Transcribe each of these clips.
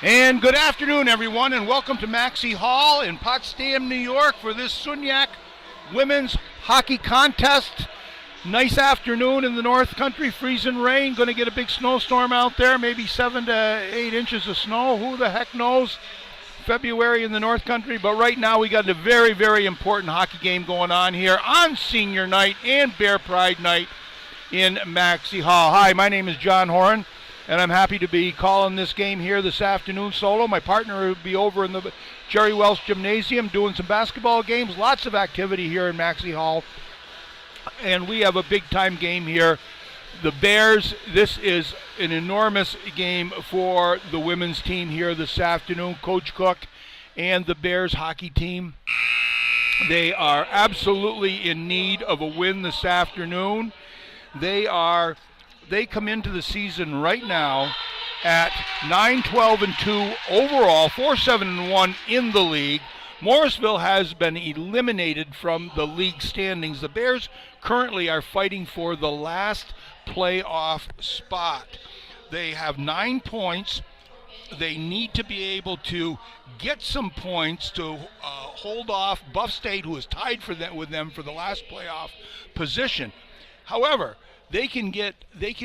And good afternoon, everyone, and welcome to Maxey Hall in Potsdam, New York for this Sunyak Women's Hockey Contest. Nice afternoon in the North Country, freezing rain. Going to get a big snowstorm out there, maybe 7 to 8 inches of snow. Who the heck knows? February in the North Country, but right now we got a very, very important hockey game going on here on Senior Night and Bear Pride Night in Maxey Hall. Hi, my name is John Horan, and I'm happy to be calling this game here this afternoon solo. My partner will be over in the Jerry Welsh Gymnasium doing some basketball games. Lots of activity here in Maxey Hall, and we have a big-time game here. The Bears, this is an enormous game for the women's team here this afternoon. Coach Cook and the Bears hockey team, they are absolutely in need of a win this afternoon. They come into the season right now at 9-12-2 overall, 4-7-1 in the league. Morrisville has been eliminated from the league standings. The Bears currently are fighting for the last playoff spot. They have 9 points. They need to be able to get some points to hold off Buff State, who is tied with them for the last playoff position. However, they can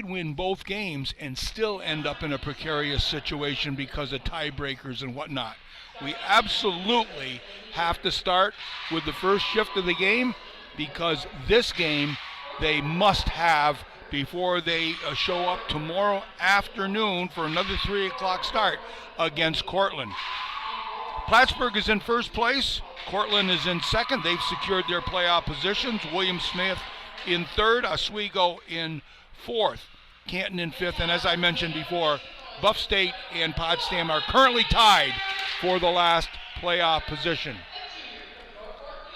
win both games and still end up in a precarious situation because of tiebreakers and whatnot. We absolutely have to start with the first shift of the game because this game they must have before they show up tomorrow afternoon for another 3 o'clock start against Cortland. Plattsburgh is in first place. Cortland is in second. They've secured their playoff positions. William Smith in third. Oswego in fourth. Canton in fifth. And as I mentioned before, Buff State and Potsdam are currently tied for the last playoff position.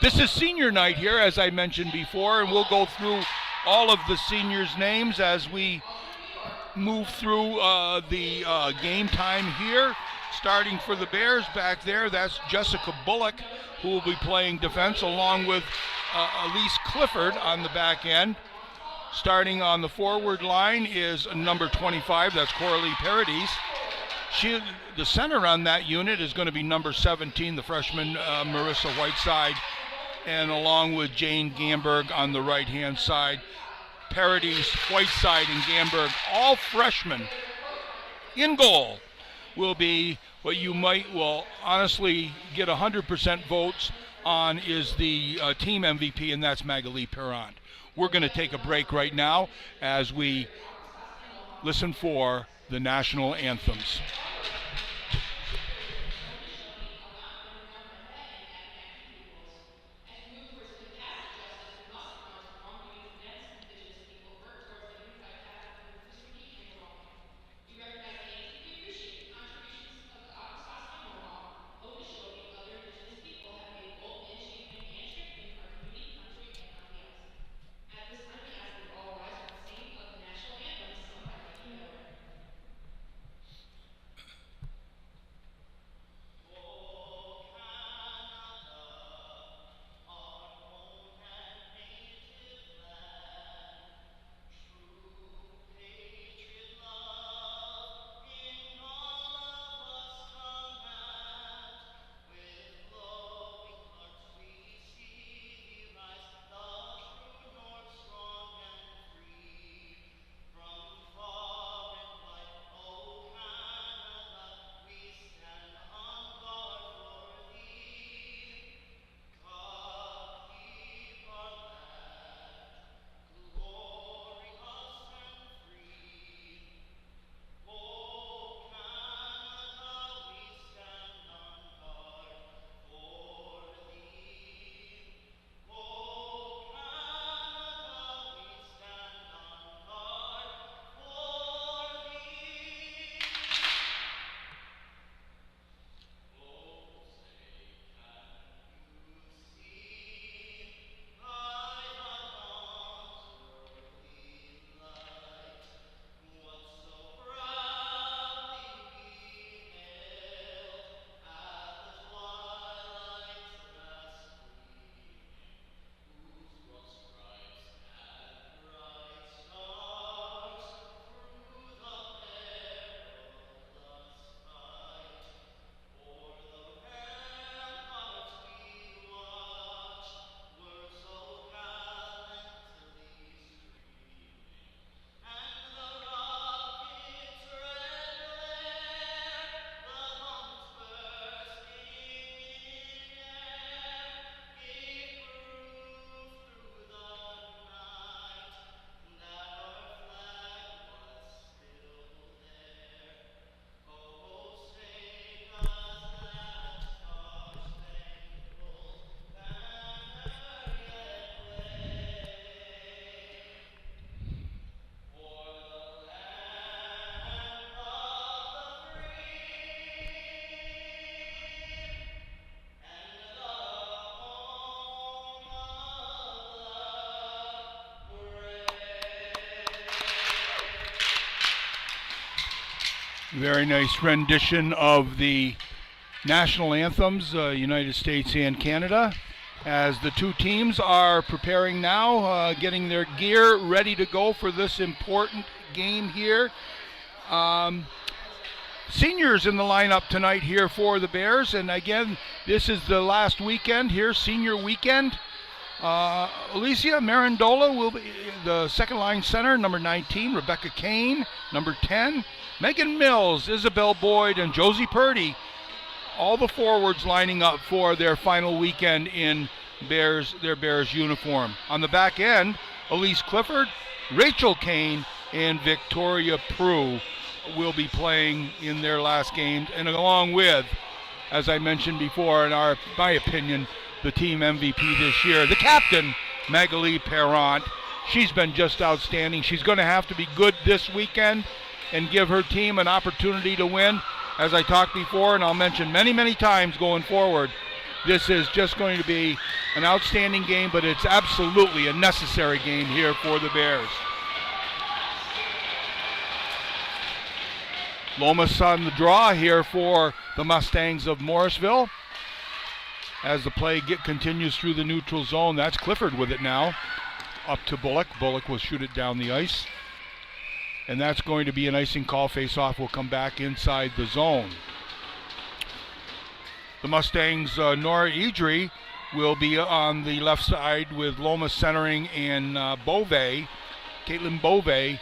This is senior night here, as I mentioned before, and we'll go through all of the seniors' names as we move through the game time here. Starting for the Bears back there, that's Jessica Bullock, who will be playing defense, along with Elise Clifford on the back end. Starting on the forward line is number 25, that's Coralie Paradis. The center on that unit is going to be number 17, the freshman Marissa Whiteside, and along with Jane Gamberg on the right-hand side. Paradis, Whiteside, and Gamberg, all freshmen. In goal will be what you will honestly get 100% votes on is the team MVP, and that's Magali Perrant. We're going to take a break right now as we listen for the national anthems. Very nice rendition of the national anthems, United States and Canada, as the two teams are preparing now, getting their gear ready to go for this important game here. Seniors in the lineup tonight here for the Bears, and again, this is the last weekend here, senior weekend. Alicia Marandola will be the second line center, number 19, Rebecca Kane, number 10, Megan Mills, Isabel Boyd, and Josie Purdy, all the forwards lining up for their final weekend in their Bears uniform. On the back end, Elise Clifford, Rachel Kane, and Victoria Prue will be playing in their last games, and along with, as I mentioned before, in my opinion, the team MVP this year, the captain, Magali Perrant. She's been just outstanding. She's going to have to be good this weekend and give her team an opportunity to win. As I talked before, and I'll mention many, many times going forward, this is just going to be an outstanding game, but it's absolutely a necessary game here for the Bears. Lomas on the draw here for the Mustangs of Morrisville. As the play continues through the neutral zone, that's Clifford with it now. Up to Bullock. Bullock will shoot it down the ice. And that's going to be an icing call. Face-off will come back inside the zone. The Mustangs, Nora Idri, will be on the left side with Lomas centering and Beauvais. Caitlin Beauvais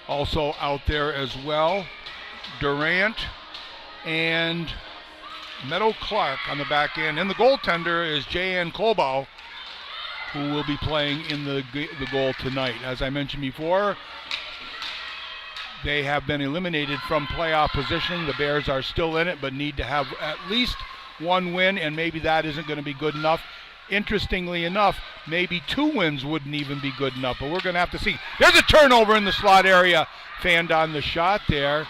also out there as well. Durant and Meadow Clark on the back end. And the goaltender is J.N. Colbow, who will be playing in the goal tonight. As I mentioned before, they have been eliminated from playoff positioning. The Bears are still in it, but need to have at least one win, and maybe that isn't going to be good enough. Interestingly enough, maybe 2 wins wouldn't even be good enough, but we're going to have to see. There's a turnover in the slot area. Fanned on the shot there.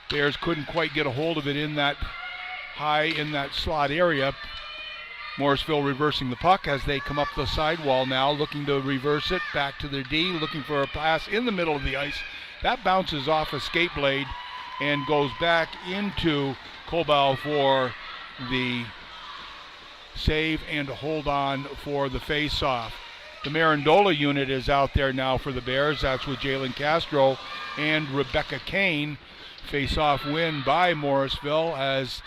Bears couldn't quite get a hold of it in that high in that slot area. Morrisville reversing the puck as they come up the sidewall now, looking to reverse it back to their D, looking for a pass in the middle of the ice. That bounces off a skate blade and goes back into Colbow for the save and to hold on for the face-off. The Marandola unit is out there now for the Bears. That's with Jalen Castro and Rebecca Kane. Face-off win by Morrisville as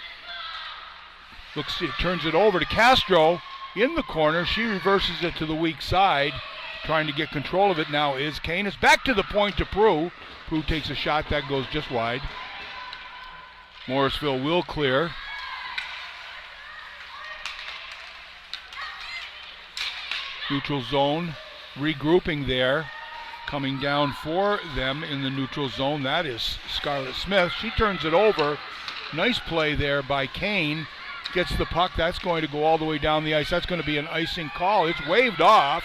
turns it over to Castro in the corner. She reverses it to the weak side. Trying to get control of it now is Kane. It's back to the point to Prue. Prue takes a shot that goes just wide. Morrisville will clear. Neutral zone, regrouping there. Coming down for them in the neutral zone, that is Scarlett Smith. She turns it over. Nice play there by Kane. Gets the puck. That's going to go all the way down the ice. That's going to be an icing call. It's waved off.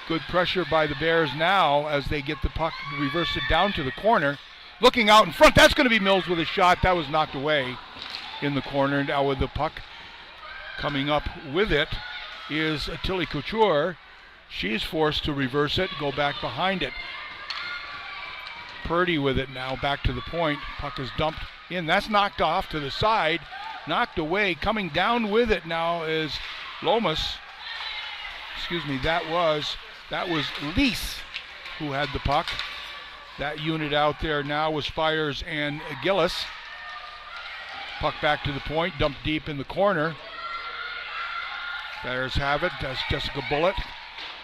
Good pressure by the Bears now as they get the puck, reverse it down to the corner. Looking out in front, that's going to be Mills with a shot. That was knocked away in the corner. Now with the puck coming up with it is Tilly Couture. She's forced to reverse it, go back behind it. Purdy with it now, back to the point. Puck is dumped in. That's knocked off to the side, knocked away. Coming down with it now is Lomas. Excuse me, that was Lease who had the puck. That unit out there now was Spires and Gillis. Puck back to the point, dumped deep in the corner. Bears have it. That's Jessica Bullitt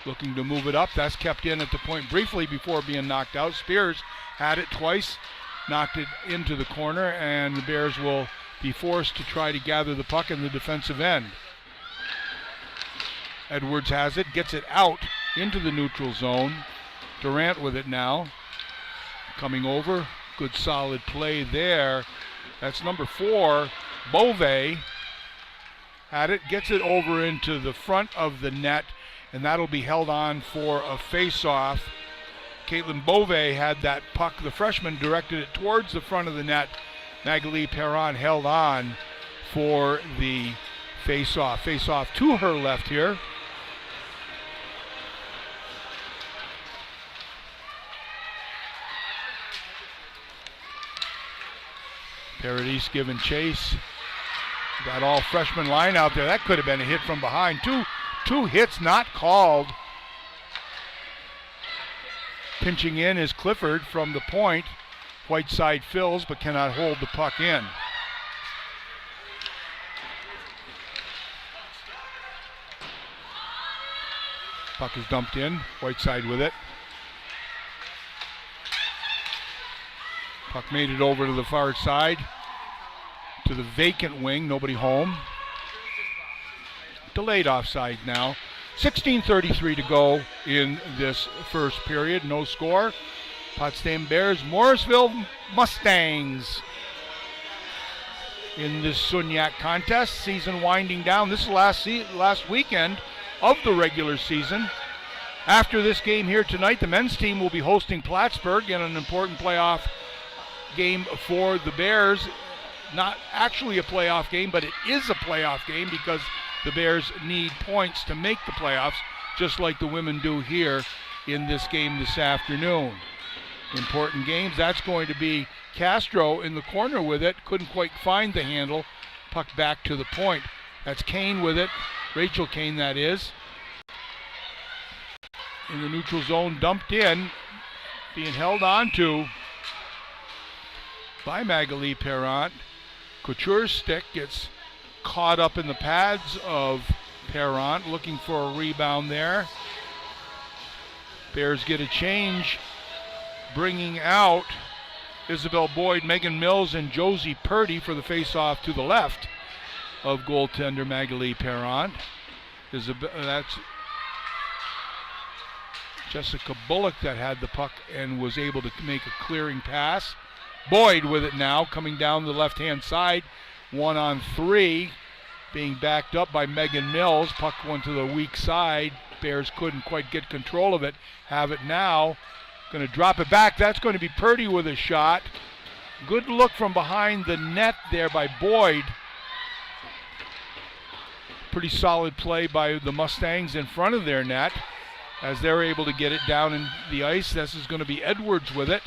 looking to move it up. That's kept in at the point briefly before being knocked out. Spears had it twice, knocked it into the corner, and the Bears will be forced to try to gather the puck in the defensive end. Edwards has it, gets it out into the neutral zone. Durant with it now. Coming over, good solid play there. That's number 4, Beauvais. Had it, gets it over into the front of the net, and that'll be held on for a face-off. Caitlin Beauvais had that puck. The freshman directed it towards the front of the net. Magali Perron held on for the face-off. Face-off to her left here. Paradis giving chase. Got all freshman line out there. That could have been a hit from behind. Two hits not called. Pinching in is Clifford from the point. Whiteside fills but cannot hold the puck in. Puck is dumped in. Whiteside with it. Puck made it over to the far side. To the vacant wing. Nobody home. Delayed offside now. 16:33 to go in this first period. No score. Potsdam Bears, Morrisville Mustangs in this Sunyak contest. Season winding down. This is last weekend of the regular season. After this game here tonight, the men's team will be hosting Plattsburgh in an important playoff game for the Bears. Not actually a playoff game, but it is a playoff game because the Bears need points to make the playoffs, just like the women do here in this game this afternoon. Important games. That's going to be Castro in the corner with it. Couldn't quite find the handle. Puck back to the point. That's Kane with it. Rachel Kane, that is. In the neutral zone, dumped in. Being held on to by Magali Perrant. Couture's stick gets caught up in the pads of Perrant, looking for a rebound there. Bears get a change, bringing out Isabel Boyd, Megan Mills, and Josie Purdy for the face-off to the left of goaltender Magali Perrant. That's Jessica Bullock that had the puck and was able to make a clearing pass. Boyd with it now, coming down the left-hand side. 1-on-3, being backed up by Megan Mills. Puck went to the weak side. Bears couldn't quite get control of it. Have it now. Going to drop it back. That's going to be Purdy with a shot. Good look from behind the net there by Boyd. Pretty solid play by the Mustangs in front of their net as they're able to get it down in the ice. This is going to be Edwards with it.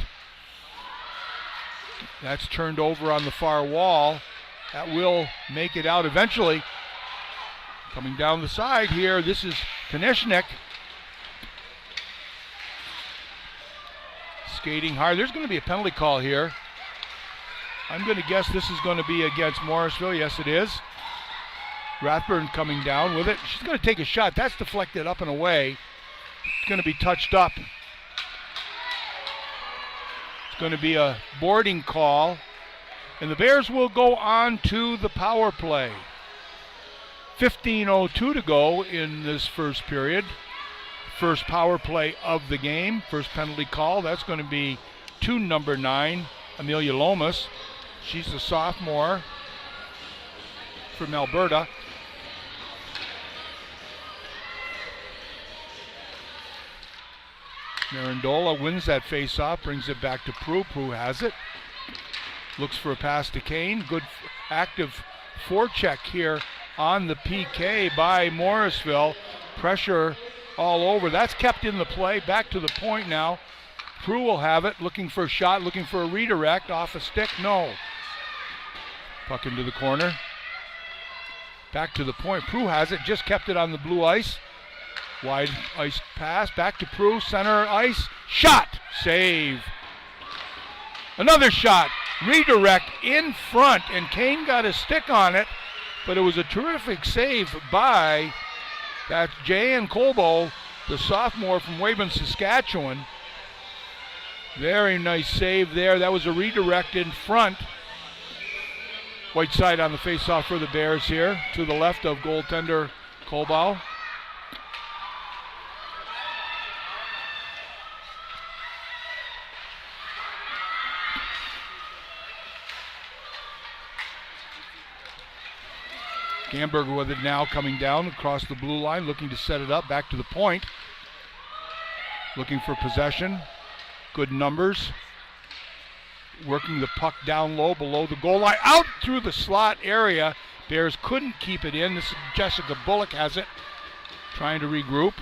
That's turned over on the far wall. That will make it out eventually. Coming down the side here, this is Konechnik. Skating hard. There's going to be a penalty call here. I'm going to guess this is going to be against Morrisville. Yes, it is. Rathburn coming down with it. She's going to take a shot. That's deflected up and away. It's going to be touched up. Going to be a boarding call, and the Bears will go on to the power play. 15:02 to go in this first period. First power play of the game. First penalty call. That's going to be to number 9, Amelia Lomas. She's a sophomore from Alberta. Marandola wins that face-off, brings it back to Prue. Prue has it. Looks for a pass to Kane. Good active forecheck here on the PK by Morrisville. Pressure all over. That's kept in the play. Back to the point now. Prue will have it. Looking for a shot, looking for a redirect. Off a stick, no. Puck into the corner. Back to the point. Prue has it. Just kept it on the blue ice. Wide ice pass, back to Prue, center ice, shot, save. Another shot, redirect in front, and Kane got a stick on it, but it was a terrific save by that Jan Colbo, the sophomore from Weyburn, Saskatchewan. Very nice save there. That was a redirect in front. Whiteside on the faceoff for the Bears here, to the left of goaltender Colbo. Gamberger with it now, coming down across the blue line, looking to set it up, back to the point. Looking for possession. Good numbers. Working the puck down low below the goal line, out through the slot area. Bears couldn't keep it in. This is Jessica Bullock has it, trying to regroup.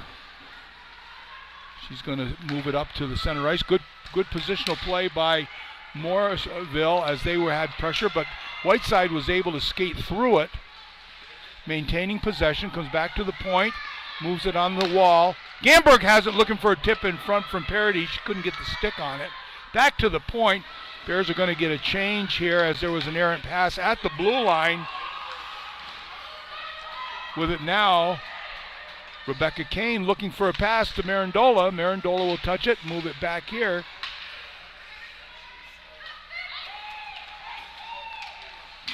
She's going to move it up to the center ice. Good positional play by Morrisville as they had pressure, but Whiteside was able to skate through it, maintaining possession, comes back to the point, moves it on the wall. Gamberg has it looking for a tip in front from Parody. She couldn't get the stick on it. Back to the point. Bears are going to get a change here as there was an errant pass at the blue line. With it now, Rebecca Kane looking for a pass to Marandola. Marandola will touch it, move it back here.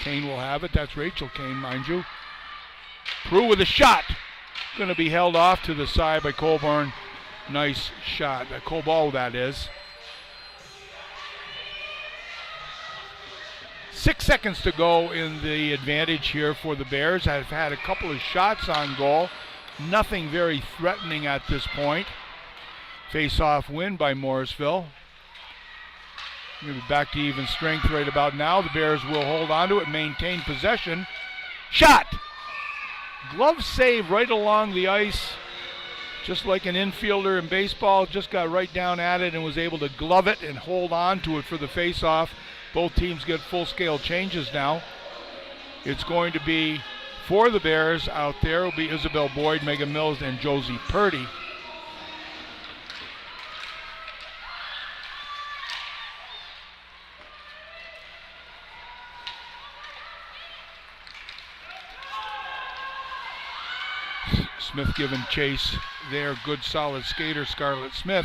Kane will have it. That's Rachel Kane, mind you. Prue with a shot. Going to be held off to the side by Colborne. Nice shot. Colball, that is. 6 seconds to go in the advantage here for the Bears. Have had a couple of shots on goal. Nothing very threatening at this point. Face-off win by Morrisville. Maybe back to even strength right about now. The Bears will hold on to it, maintain possession. Shot! Glove save right along the ice. Just like an infielder in baseball, just got right down at it and was able to glove it and hold on to it for the face-off. Both teams get full-scale changes now. It's going to be, for the Bears out there, will be Isabel Boyd, Megan Mills, and Josie Purdy. Smith giving chase there. Good solid skater, Scarlett Smith,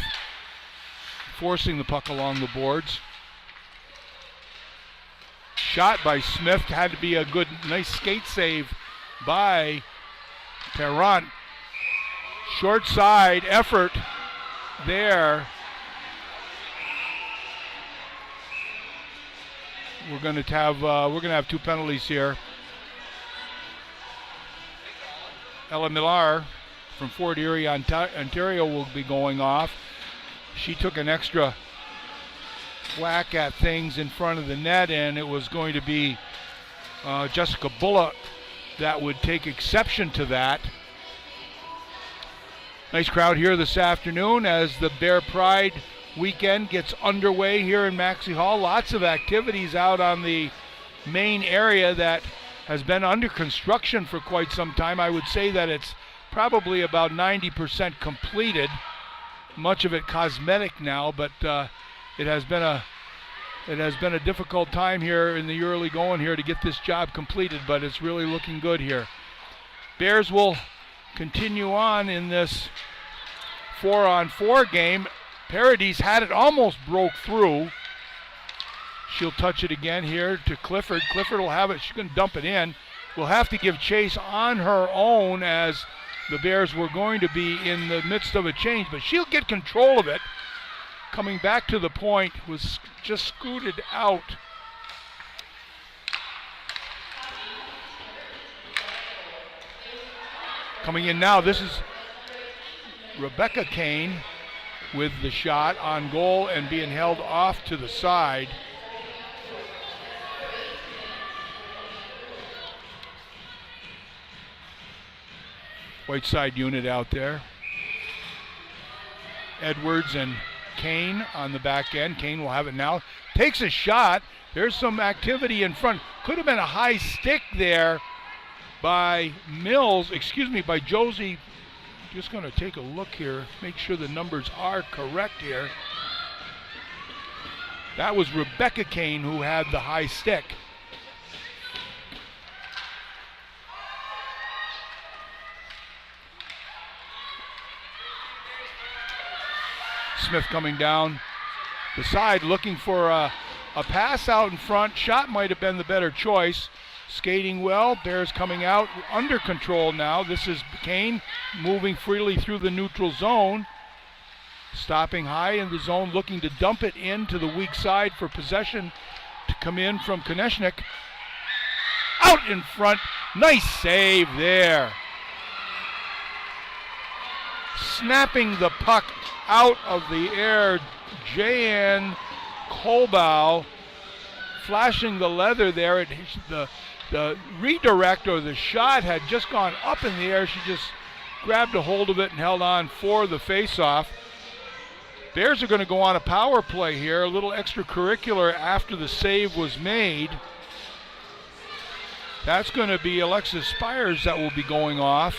forcing the puck along the boards. Shot by Smith, had to be a good, nice skate save by Perrant. Short side effort there. We're going to have two penalties here. Ella Millar from Fort Erie, Ontario will be going off. She took an extra whack at things in front of the net, and it was going to be Jessica Bullock that would take exception to that. Nice crowd here this afternoon as the Bear Pride weekend gets underway here in Maxey Hall. Lots of activities out on the main area that has been under construction for quite some time. I would say that it's probably about 90% completed. Much of it cosmetic now, but it has been a difficult time here in the early going here to get this job completed, but it's really looking good here. Bears will continue on in this 4-on-4 game. Paradis had it, almost broke through. She'll touch it again here to Clifford. Clifford will have it. She's going to dump it in. Will have to give chase on her own as the Bears were going to be in the midst of a change, but she'll get control of it. Coming back to the point, was just scooted out. Coming in now, this is Rebecca Kane with the shot on goal and being held off to the side. Whiteside unit out there. Edwards and Kane on the back end. Kane will have it now. Takes a shot. There's some activity in front. Could have been a high stick there by by Josie. Just going to take a look here, make sure the numbers are correct here. That was Rebecca Kane who had the high stick. Smith coming down the side looking for a pass out in front. Shot might have been the better choice. Skating well. Bears coming out under control now. This is Kane moving freely through the neutral zone. Stopping high in the zone, looking to dump it into the weak side for possession to come in from Konechnik. Out in front. Nice save there. Snapping the puck out of the air, J.N. Colbow flashing the leather there. The redirect or the shot had just gone up in the air. She just grabbed a hold of it and held on for the face-off. Bears are going to go on a power play here, a little extracurricular after the save was made. That's going to be Alexis Spires that will be going off.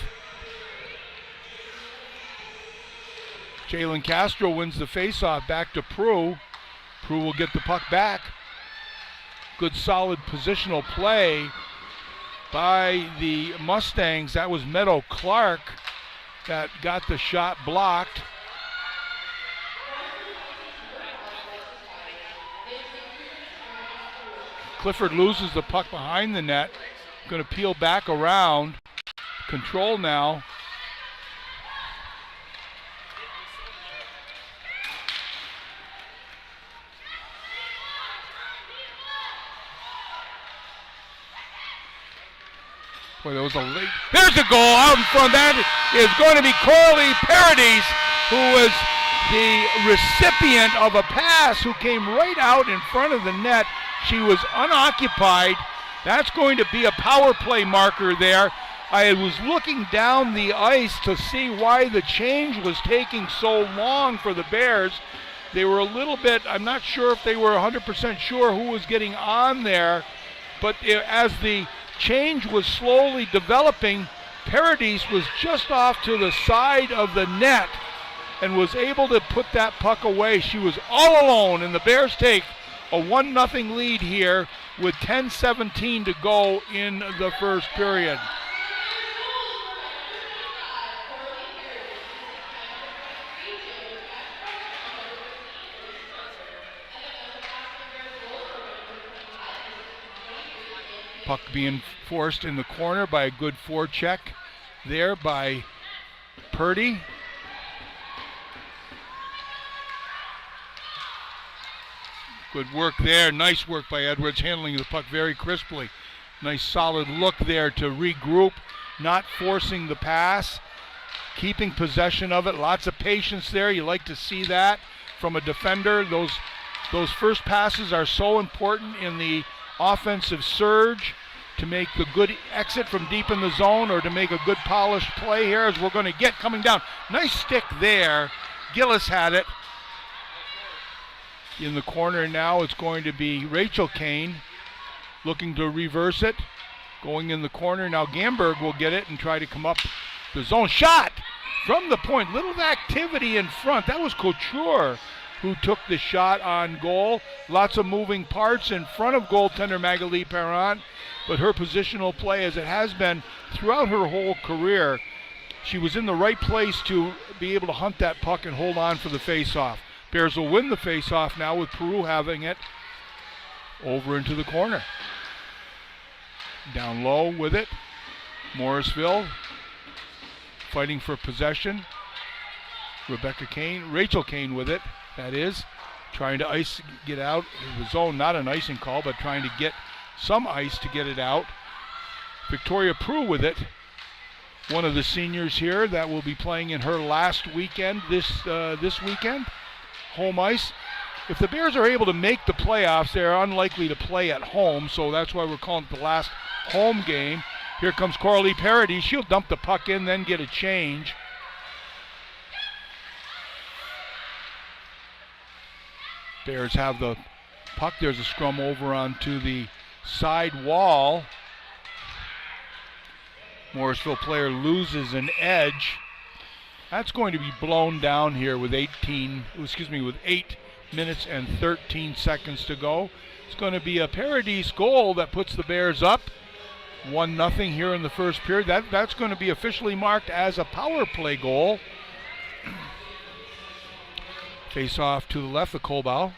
Jalen Castro wins the faceoff back to Prue. Prue will get the puck back. Good solid positional play by the Mustangs. That was Meadow Clark that got the shot blocked. Clifford loses the puck behind the net. Going to peel back around. Control now. Boy, that was a late. There's a goal out in front. That is going to be Coralie Paradis, who was the recipient of a pass, who came right out in front of the net. She was unoccupied. That's going to be a power play marker there. I was looking down the ice to see why the change was taking so long for the Bears. They were a little bit, I'm not sure if they were 100% sure who was getting on there, but as the change was slowly developing, Paradis was just off to the side of the net and was able to put that puck away. She was all alone, and the Bears take a 1-0 lead here with 10:17 to go in the first period. Puck being forced in the corner by a good forecheck there by Purdy. Good work there. Nice work by Edwards, handling the puck very crisply. Nice solid look there to regroup, not forcing the pass, keeping possession of it. Lots of patience there. You like to see that from a defender. Those first passes are so important in the offensive surge to make the good exit from deep in the zone or to make a good polished play here, as we're going to get coming down. Nice stick there. Gillis had it. In the corner now, it's going to be Rachel Kane looking to reverse it. Going in the corner now, Gamberg will get it and try to come up the zone. Shot from the point. Little activity in front. That was Couture who took the shot on goal. Lots of moving parts in front of goaltender Magali Perron, but her positional play, as it has been throughout her whole career, she was in the right place to be able to hunt that puck and hold on for the face-off. Bears will win the face-off now with Peru having it over into the corner. Down low with it. Morrisville fighting for possession. Rachel Kane with it, that is. Trying to get out of the zone. Not an icing call, but trying to get some ice to get it out. Victoria Prue with it. One of the seniors here that will be playing in her last weekend this weekend. Home ice. If the Bears are able to make the playoffs, they're unlikely to play at home, so that's why we're calling it the last home game. Here comes Coralie Paradis. She'll dump the puck in, then get a change. Bears have the puck. There's a scrum over onto the side wall. Morrisville player loses an edge. That's going to be blown down here with 8 minutes and 13 seconds to go. It's going to be a Paradis goal that puts the Bears up 1-0 here in the first period. That's going to be officially marked as a power play goal. Face off to the left of Colbow.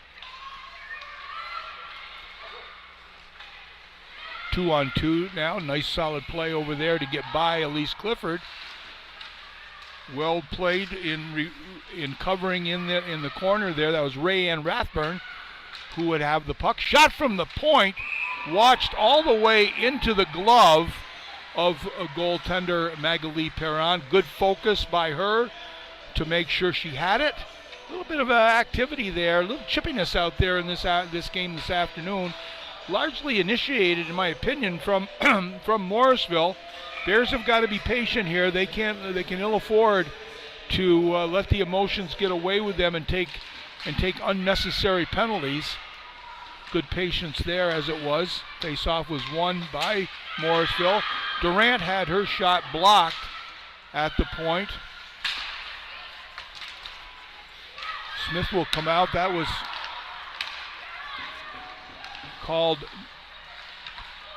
2-on-2 now. Nice solid play over there to get by Elise Clifford. Well played in covering in the corner there. That was Rayanne Rathburn who would have the puck. Shot from the point, watched all the way into the glove of a goaltender Magali Perron. Good focus by her to make sure she had it. A little bit of activity there, a little chippiness out there in this game this afternoon. Largely initiated, in my opinion, from Morrisville. Bears have got to be patient here. They can ill afford to let the emotions get away with them and take unnecessary penalties. Good patience there as it was. Face-off was won by Morrisville. Durant had her shot blocked at the point. Smith will come out. That was called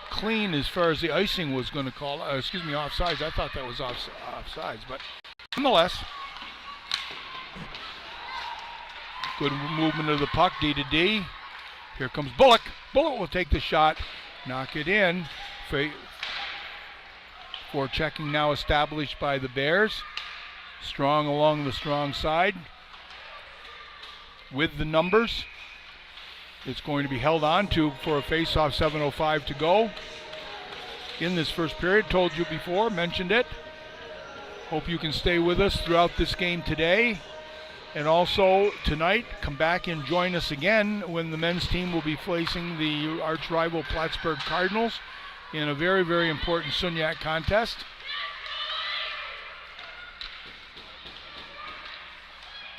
clean as far as the icing was going to call. Offsides. I thought that was offsides, but nonetheless, good movement of the puck, D to D. Here comes Bullock. Bullock will take the shot, knock it in. For checking now established by the Bears. Strong along the strong side with the numbers. It's going to be held on to for a face-off, 7:05 to go in this first period. Told you before, mentioned it. Hope you can stay with us throughout this game today. And also tonight, come back and join us again when the men's team will be facing the arch rival Plattsburgh Cardinals in a very, very important Sunyak contest.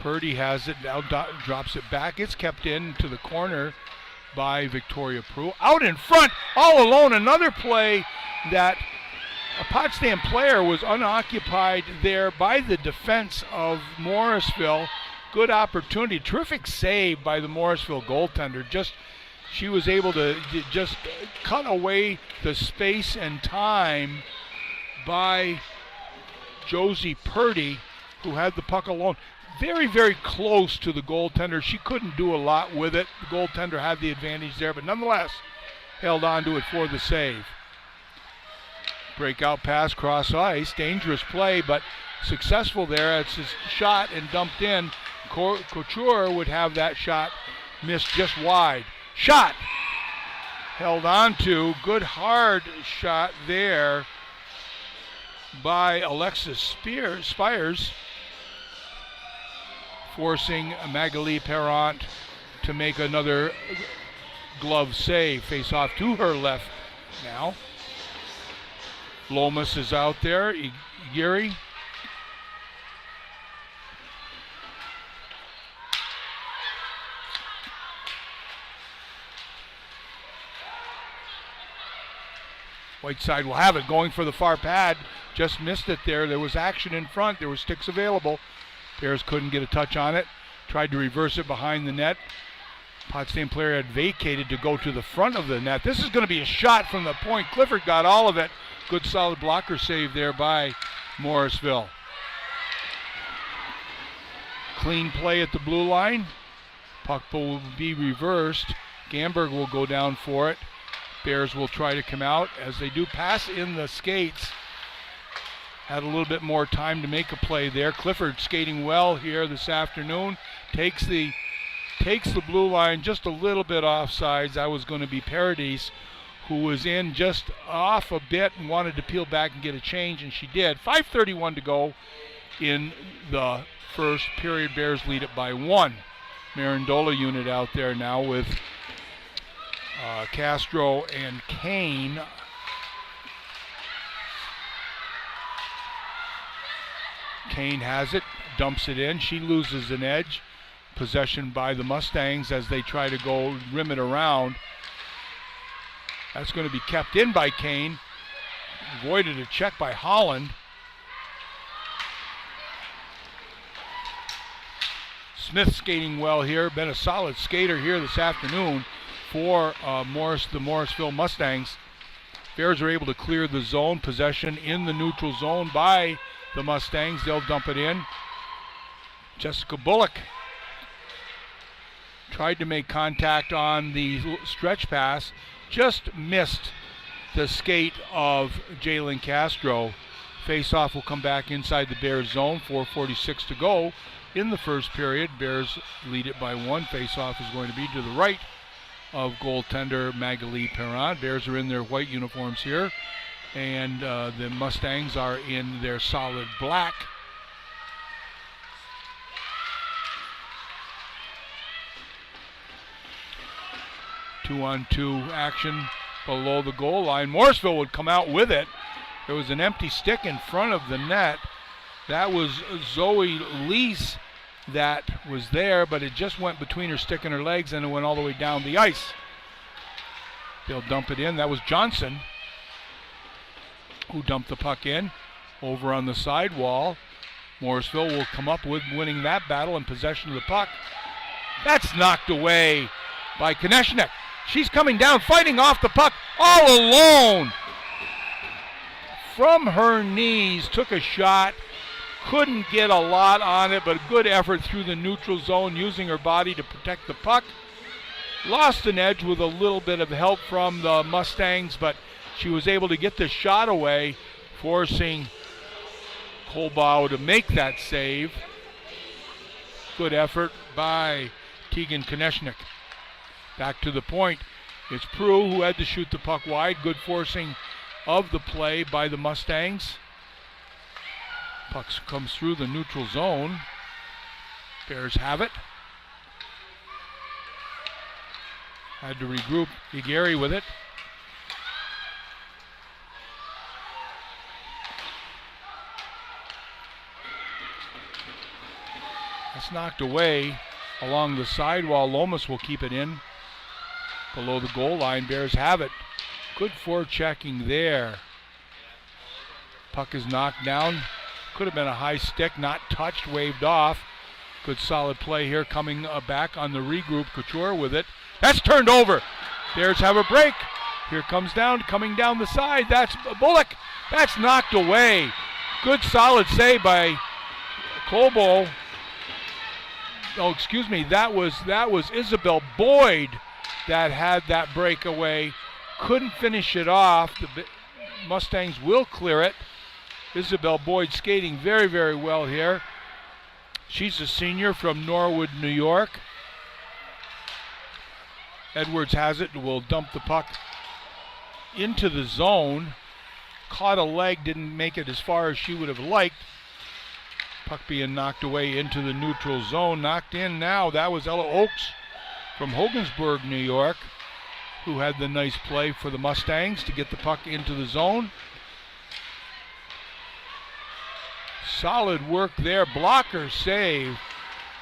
Purdy has it, now drops it back. It's kept in to the corner by Victoria Prue. Out in front, all alone, another play that a Potsdam player was unoccupied there by the defense of Morrisville. Good opportunity, terrific save by the Morrisville goaltender. She was able to just cut away the space and time by Josie Purdy, who had the puck alone. Very, very close to the goaltender. She couldn't do a lot with it. The goaltender had the advantage there, but nonetheless held on to it for the save. Breakout pass, cross ice, dangerous play, but successful there. It's his shot and dumped in. Couture would have that shot missed just wide. Shot held on to. Good hard shot there by Alexis Spires, forcing Magali Perrant to make another glove save. Face off to her left now. Lomas is out there. Igiri. Whiteside will have it, going for the far pad. Just missed it there. There was action in front. There were sticks available. Bears couldn't get a touch on it. Tried to reverse it behind the net. Potsdam player had vacated to go to the front of the net. This is going to be a shot from the point. Clifford got all of it. Good solid blocker save there by Morrisville. Clean play at the blue line. Puck will be reversed. Gamberg will go down for it. Bears will try to come out as they do pass in the skates. Had a little bit more time to make a play there. Clifford skating well here this afternoon. Takes the blue line just a little bit offsides. That was going to be Paradis, who was in just off a bit and wanted to peel back and get a change, and she did. 5:31 to go in the first period. Bears lead it by 1. Marandola unit out there now with Castro and Kane. Kane has it, dumps it in. She loses an edge. Possession by the Mustangs as they try to go rim it around. That's going to be kept in by Kane. Avoided a check by Holland. Smith skating well here. Been a solid skater here this afternoon for the Morrisville Mustangs. Bears are able to clear the zone. Possession in the neutral zone by the Mustangs. They'll dump it in. Jessica Bullock tried to make contact on the stretch pass. Just missed the skate of Jalen Castro. Face-off will come back inside the Bears zone. 4:46 to go in the first period. Bears lead it by 1. Face-off is going to be to the right of goaltender Magali Perron. Bears are in their white uniforms here, and the Mustangs are in their solid black. Two-on-two action below the goal line. Morrisville would come out with it. There was an empty stick in front of the net, That was Zoe Lease that was there, but it just went between her stick and her legs and it went all the way down the ice. They'll dump it in. That was Johnson who dumped the puck in over on the sidewall. Morrisville will come up with winning that battle and possession of the puck. That's knocked away by Konechnik. She's coming down, fighting off the puck all alone. From her knees, took a shot. Couldn't get a lot on it, but a good effort through the neutral zone, using her body to protect the puck. Lost an edge with a little bit of help from the Mustangs, but she was able to get the shot away, forcing Kolbau to make that save. Good effort by Tegan Konechnik. Back to the point. It's Prue who had to shoot the puck wide. Good forcing of the play by the Mustangs. Puck comes through the neutral zone. Bears have it. Had to regroup. Igeri with it. That's knocked away along the sidewall. Lomas will keep it in. Below the goal line, Bears have it. Good forechecking there. Puck is knocked down. Could have been a high stick, not touched, waved off. Good solid play here, coming back on the regroup. Couture with it. That's turned over. Bears have a break. Here comes coming down the side. That's Bullock. That's knocked away. Good solid save by Kolbo. Oh, excuse me. That was Isabel Boyd that had that breakaway. Couldn't finish it off. The Mustangs will clear it. Isabel Boyd skating very, very well here. She's a senior from Norwood, New York. Edwards has it and will dump the puck into the zone. Caught a leg, didn't make it as far as she would have liked. Puck being knocked away into the neutral zone. Knocked in now. That was Ella Oakes from Hogansburg, New York, who had the nice play for the Mustangs to get the puck into the zone. Solid work there. Blocker save.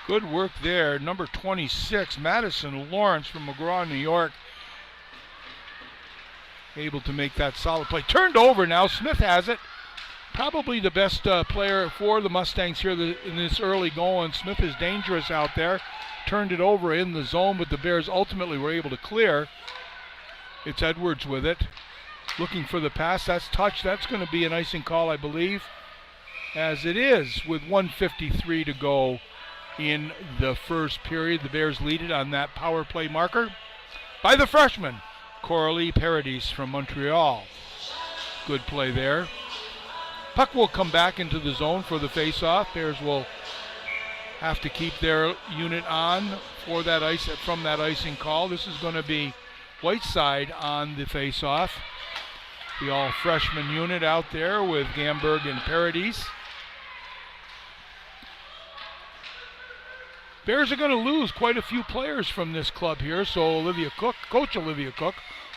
Good work there. Number 26, Madison Lawrence from McGraw, New York, able to make that solid play. Turned over now. Smith has it. Probably the best player for the Mustangs here in this early going. Smith is dangerous out there. Turned it over in the zone, but the Bears ultimately were able to clear. It's Edwards with it. Looking for the pass. That's touched. That's going to be an icing call, I believe, as it is with 1:53 to go in the first period. The Bears lead it on that power play marker by the freshman, Coralie Paradis from Montreal. Good play there. Puck will come back into the zone for the face-off. Bears will have to keep their unit on for that from that icing call. This is going to be Whiteside on the face-off. The all-freshman unit out there with Gamberg and Paradis. Bears are going to lose quite a few players from this club here, so Coach Olivia Cook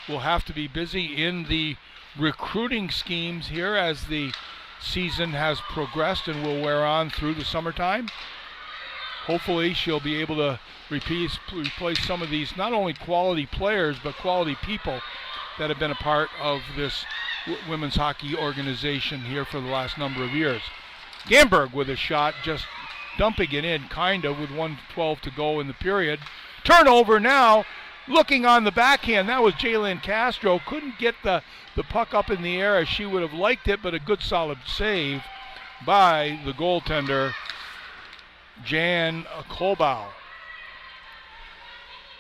will have to be busy in the recruiting schemes here as the season has progressed and will wear on through the summertime. Hopefully she'll be able to replace some of these not only quality players but quality people that have been a part of this women's hockey organization here for the last number of years. Gamberg with a shot, just dumping it in kind of with 1:12 to go in the period. Turnover now, looking on the backhand. That was Jalen Castro. Couldn't get the puck up in the air as she would have liked it, but a good solid save by the goaltender, Jan Kolbau.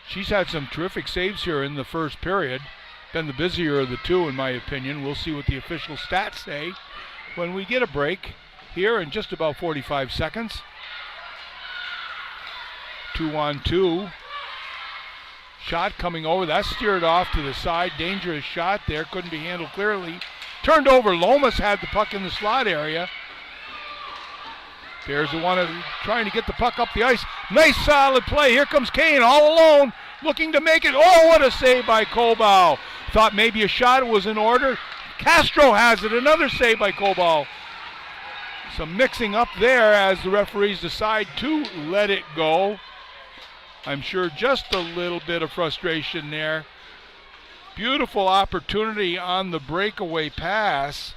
She's had some terrific saves here in the first period. Been the busier of the two, in my opinion. We'll see what the official stats say when we get a break here in just about 45 seconds. 2-on-2. Shot coming over. That's steered off to the side. Dangerous shot there. Couldn't be handled clearly. Turned over. Lomas had the puck in the slot area. Bears trying to get the puck up the ice. Nice solid play. Here comes Kane all alone, looking to make it. Oh, what a save by Kolbau. Thought maybe a shot was in order. Castro has it. Another save by Kolbau. Some mixing up there as the referees decide to let it go. I'm sure just a little bit of frustration there. Beautiful opportunity on the breakaway pass.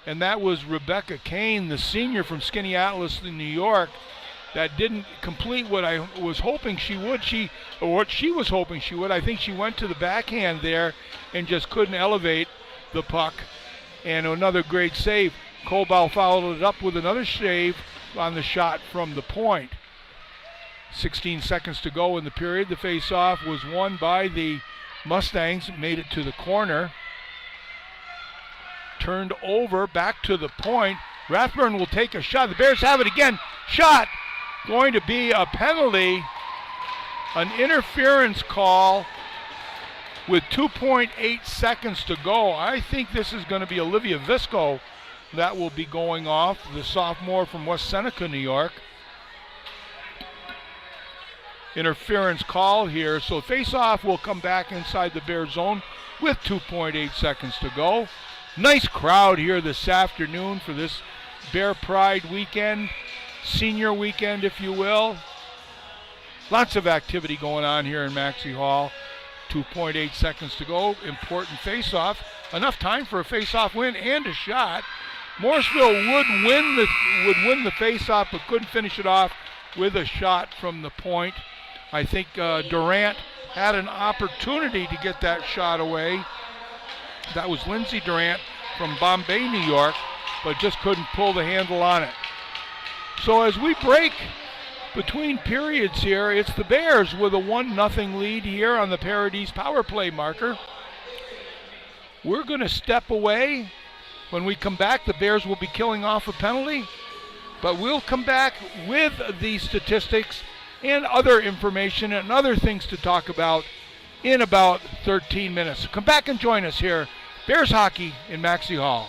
And that was Rebecca Kane, the senior from Skaneateles in New York, that didn't complete what I was hoping she would. What she was hoping she would. I think she went to the backhand there and just couldn't elevate the puck. And another great save. Colbow followed it up with another save on the shot from the point. 16 seconds to go in the period. The face-off was won by the Mustangs. Made it to the corner. Turned over, back to the point. Rathburn will take a shot. The Bears have it again. Shot. Going to be a penalty. An interference call with 2.8 seconds to go. I think this is going to be Olivia Visco that will be going off, the sophomore from West Seneca, New York. Interference call here. So face-off will come back inside the Bear zone with 2.8 seconds to go. Nice crowd here this afternoon for this Bear Pride weekend, senior weekend, if you will. Lots of activity going on here in Maxey Hall. 2.8 seconds to go. Important face-off. Enough time for a face-off win and a shot. Morrisville would win the face-off, but couldn't finish it off with a shot from the point. I think Durant had an opportunity to get that shot away. That was Lindsay Durant from Bombay, New York, but just couldn't pull the handle on it. So as we break between periods here, it's the Bears with a 1-0 lead here on the Paradise power play marker. We're going to step away. When we come back, the Bears will be killing off a penalty, but we'll come back with the statistics and other information and other things to talk about in about 13 minutes. So come back and join us here. Bears hockey in Maxey Hall.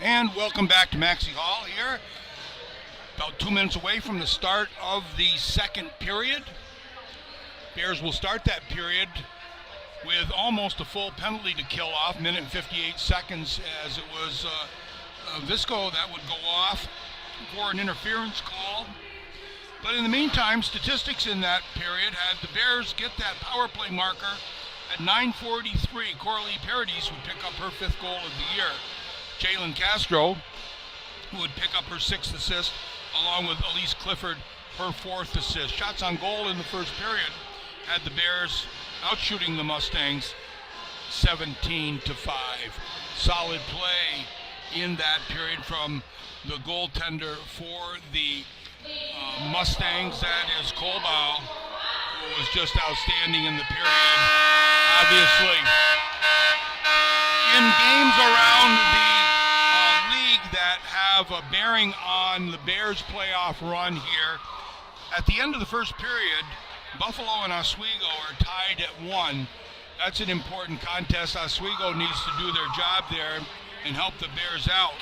And welcome back to Maxie Hall here. About 2 minutes away from the start of the second period. Bears will start that period with almost a full penalty to kill off, minute and 58 seconds, as it was Visco that would go off for an interference call. But in the meantime, statistics in that period had the Bears get that power play marker at 9:43. Coralie Paradis would pick up her 5th goal of the year. Jalen Castro would pick up her 6th assist, along with Elise Clifford, her 4th assist. Shots on goal in the first period had the Bears outshooting the Mustangs 17-5. Solid play in that period from the goaltender for the Mustangs. That is Colbaugh, who was just outstanding in the period. Obviously, in games around the league that have a bearing on the Bears' playoff run here, at the end of the first period, Buffalo and Oswego are tied at 1. That's an important contest. Oswego needs to do their job there and help the Bears out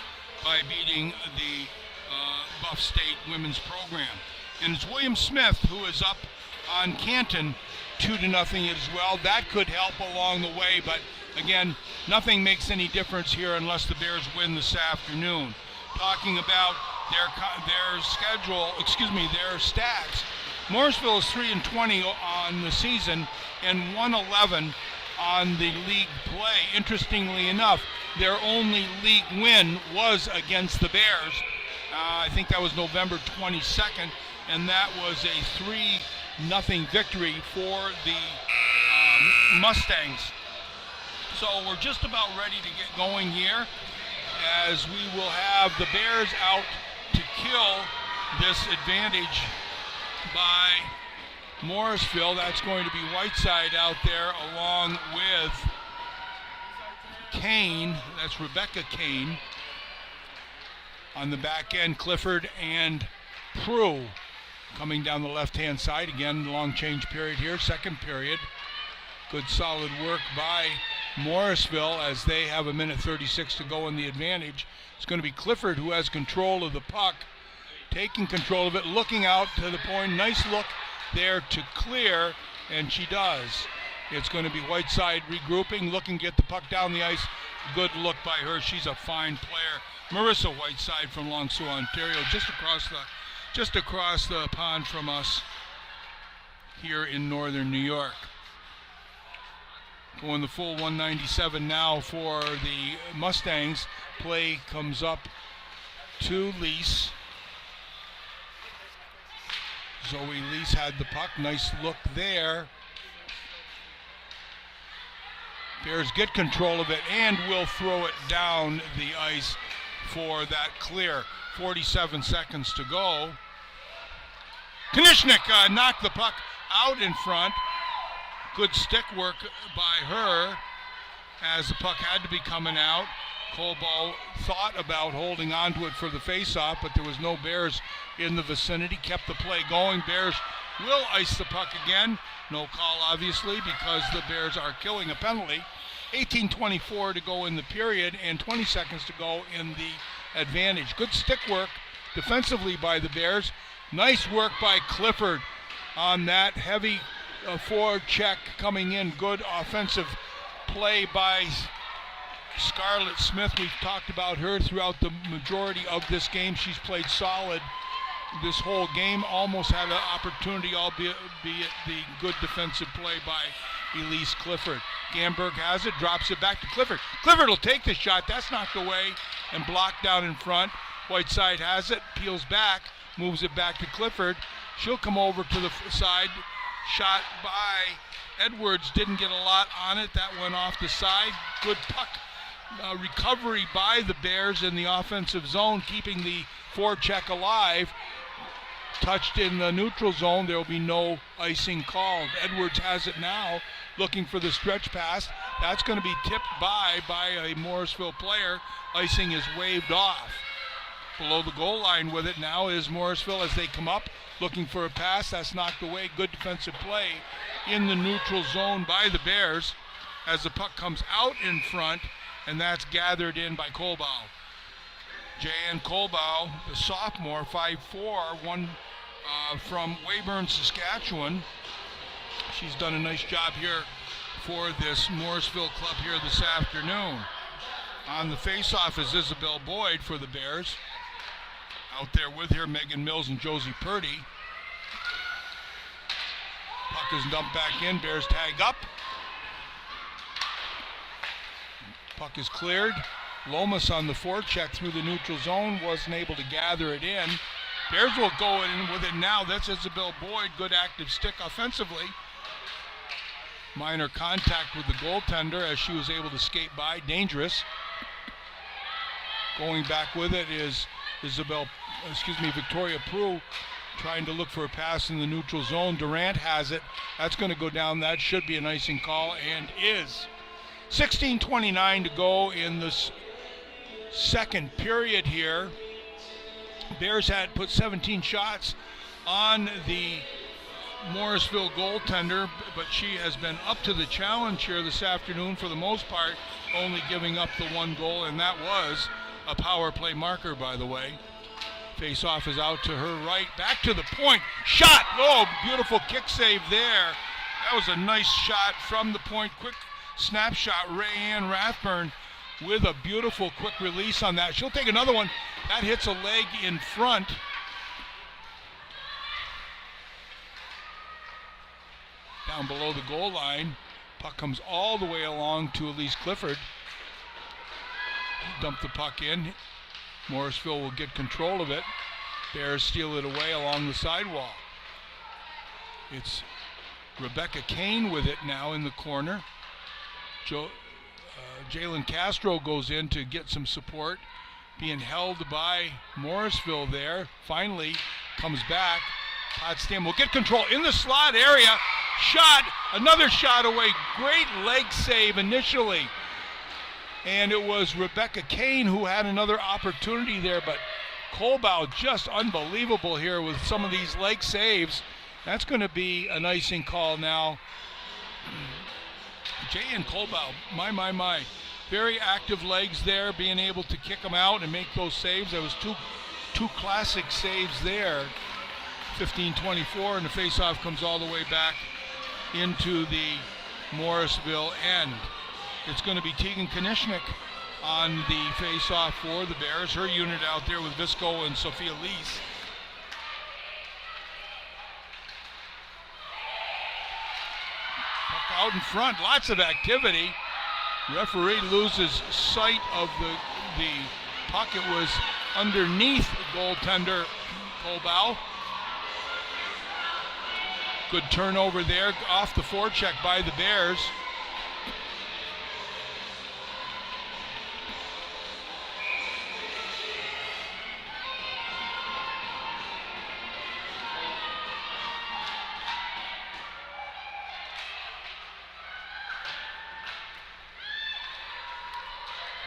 by beating the Buff State women's program. And it's William Smith who is up on Canton 2-0 as well. That could help along the way, but again, nothing makes any difference here unless the Bears win this afternoon. Talking about their schedule, their stats. Morrisville is 3-20 on the season and 1-11 on the league play. Interestingly enough, their only league win was against the Bears. I think that was November 22nd, and that was a 3-0 victory for the Mustangs. So we're just about ready to get going here, as we will have the Bears out to kill this advantage by Morrisville. That's going to be Whiteside out there along with Kane. That's Rebecca Kane. On the back end, Clifford and Prue coming down the left-hand side. Again, long change period here, second period. Good solid work by Morrisville as they have a minute 36 to go in the advantage. It's going to be Clifford who has control of the puck, taking control of it, looking out to the point. Nice look there to clear, and she does. It's going to be Whiteside regrouping, looking to get the puck down the ice. Good look by her. She's a fine player. Marissa Whiteside from Long Sault, Ontario, just across the pond from us here in northern New York. Going the full 197 now for the Mustangs. Play comes up to Lease. Zoe Lease had the puck. Nice look there. Bears get control of it and will throw it down the ice for that clear. 47 seconds to go. Konishnik knocked the puck out in front. Good stick work by her as the puck had to be coming out. Colbaugh thought about holding on to it for the face-off, but there was no Bears in the vicinity. Kept the play going. Bears will ice the puck again. No call, obviously, because the Bears are killing a penalty. 18:24 to go in the period and 20 seconds to go in the advantage. Good stick work defensively by the Bears. Nice work by Clifford on that heavy forward check coming in. Good offensive play by Scarlett Smith. We've talked about her throughout the majority of this game. She's played solid this whole game. Almost had an opportunity, albeit the good defensive play by Elise Clifford. Gamberg has it, drops it back to Clifford. Clifford will take the shot. That's knocked away and blocked down in front. Whiteside has it, peels back, moves it back to Clifford. She'll come over to the side. Shot by Edwards, didn't get a lot on it. That went off the side. Good puck recovery by the Bears in the offensive zone, keeping the forecheck alive. Touched in the neutral zone. There will be no icing called. Edwards has it now, looking for the stretch pass. That's going to be tipped by a Morrisville player. Icing is waved off. Below the goal line with it now is Morrisville as they come up, looking for a pass. That's knocked away. Good defensive play in the neutral zone by the Bears as the puck comes out in front, and that's gathered in by Colbaugh. Jan Colbow, the sophomore, 5'4", one from Weyburn, Saskatchewan. She's done a nice job here for this Morrisville club here this afternoon. On the face-off is Isabel Boyd for the Bears. Out there with her, Megan Mills and Josie Purdy. Puck is dumped back in, Bears tag up. Puck is cleared. Lomas on the forecheck through the neutral zone, wasn't able to gather it in. Bears will go in with it now. That's Isabel Boyd, good active stick offensively. Minor contact with the goaltender as she was able to skate by, dangerous. Going back with it is Victoria Prue, trying to look for a pass in the neutral zone. Durant has it. That's going to go down. That should be an icing call, and is. 16:29 to go in this second period here. Bears had put 17 shots on the Morrisville goaltender, but she has been up to the challenge here this afternoon for the most part, only giving up the one goal, and that was a power play marker, by the way. Face-off is out to her right, back to the point, shot! Oh, beautiful kick save there. That was a nice shot from the point, quick snapshot. Rayanne Rathburn with a beautiful quick release on that. She'll take another one. That hits a leg in front. Down below the goal line. Puck comes all the way along to Elise Clifford. Dump the puck in. Morrisville will get control of it. Bears steal it away along the sidewall. It's Rebecca Kane with it now in the corner. Jalen Castro goes in to get some support, being held by Morrisville there. Finally comes back. Potsdam will get control in the slot area. Shot, another shot away. Great leg save initially. And it was Rebecca Kane who had another opportunity there, but Colbow just unbelievable here with some of these leg saves. That's going to be an icing call now. Jan Colbow, my. Very active legs there, being able to kick them out and make those saves. There was two classic saves there. 15-24, and the faceoff comes all the way back into the Morrisville end. It's going to be Tegan Konishnik on the faceoff for the Bears. Her unit out there with Visco and Sophia Lees. Puck out in front, lots of activity. Referee loses sight of the puck. It was underneath goaltender Colbow. Good turnover there off the forecheck by the Bears.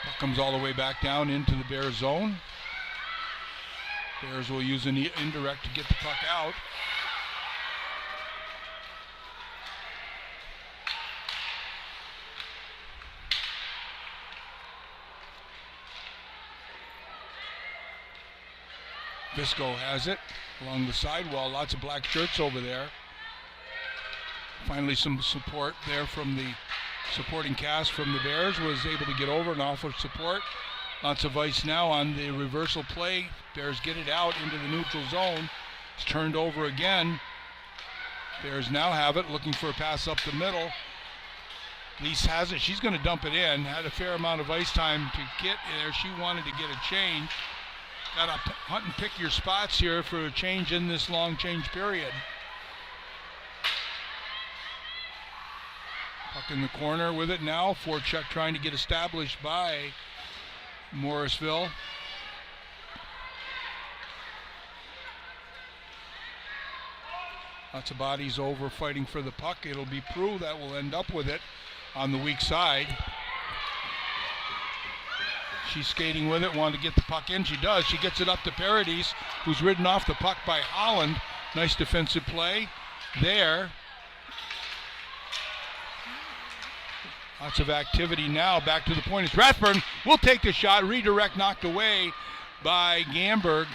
Puck comes all the way back down into the Bears zone. Bears will use an indirect to get the puck out. Visco has it along the sidewall. Lots of black shirts over there. Finally some support there from the supporting cast from the Bears. Was able to get over and offer support. Lots of ice now on the reversal play. Bears get it out into the neutral zone. It's turned over again. Bears now have it, looking for a pass up the middle. Lease has it. She's going to dump it in. Had a fair amount of ice time to get there. She wanted to get a change. Got to hunt and pick your spots here for a change in this long change period. Puck in the corner with it now. Forecheck trying to get established by Morrisville. Lots of bodies over fighting for the puck. It'll be Prue that will end up with it on the weak side. She's skating with it, wanted to get the puck in. She does. She gets it up to Paradis, who's ridden off the puck by Holland. Nice defensive play there. Lots of activity now. Back to the point. It's Rathburn. Will take the shot. Redirect knocked away by Gamberg.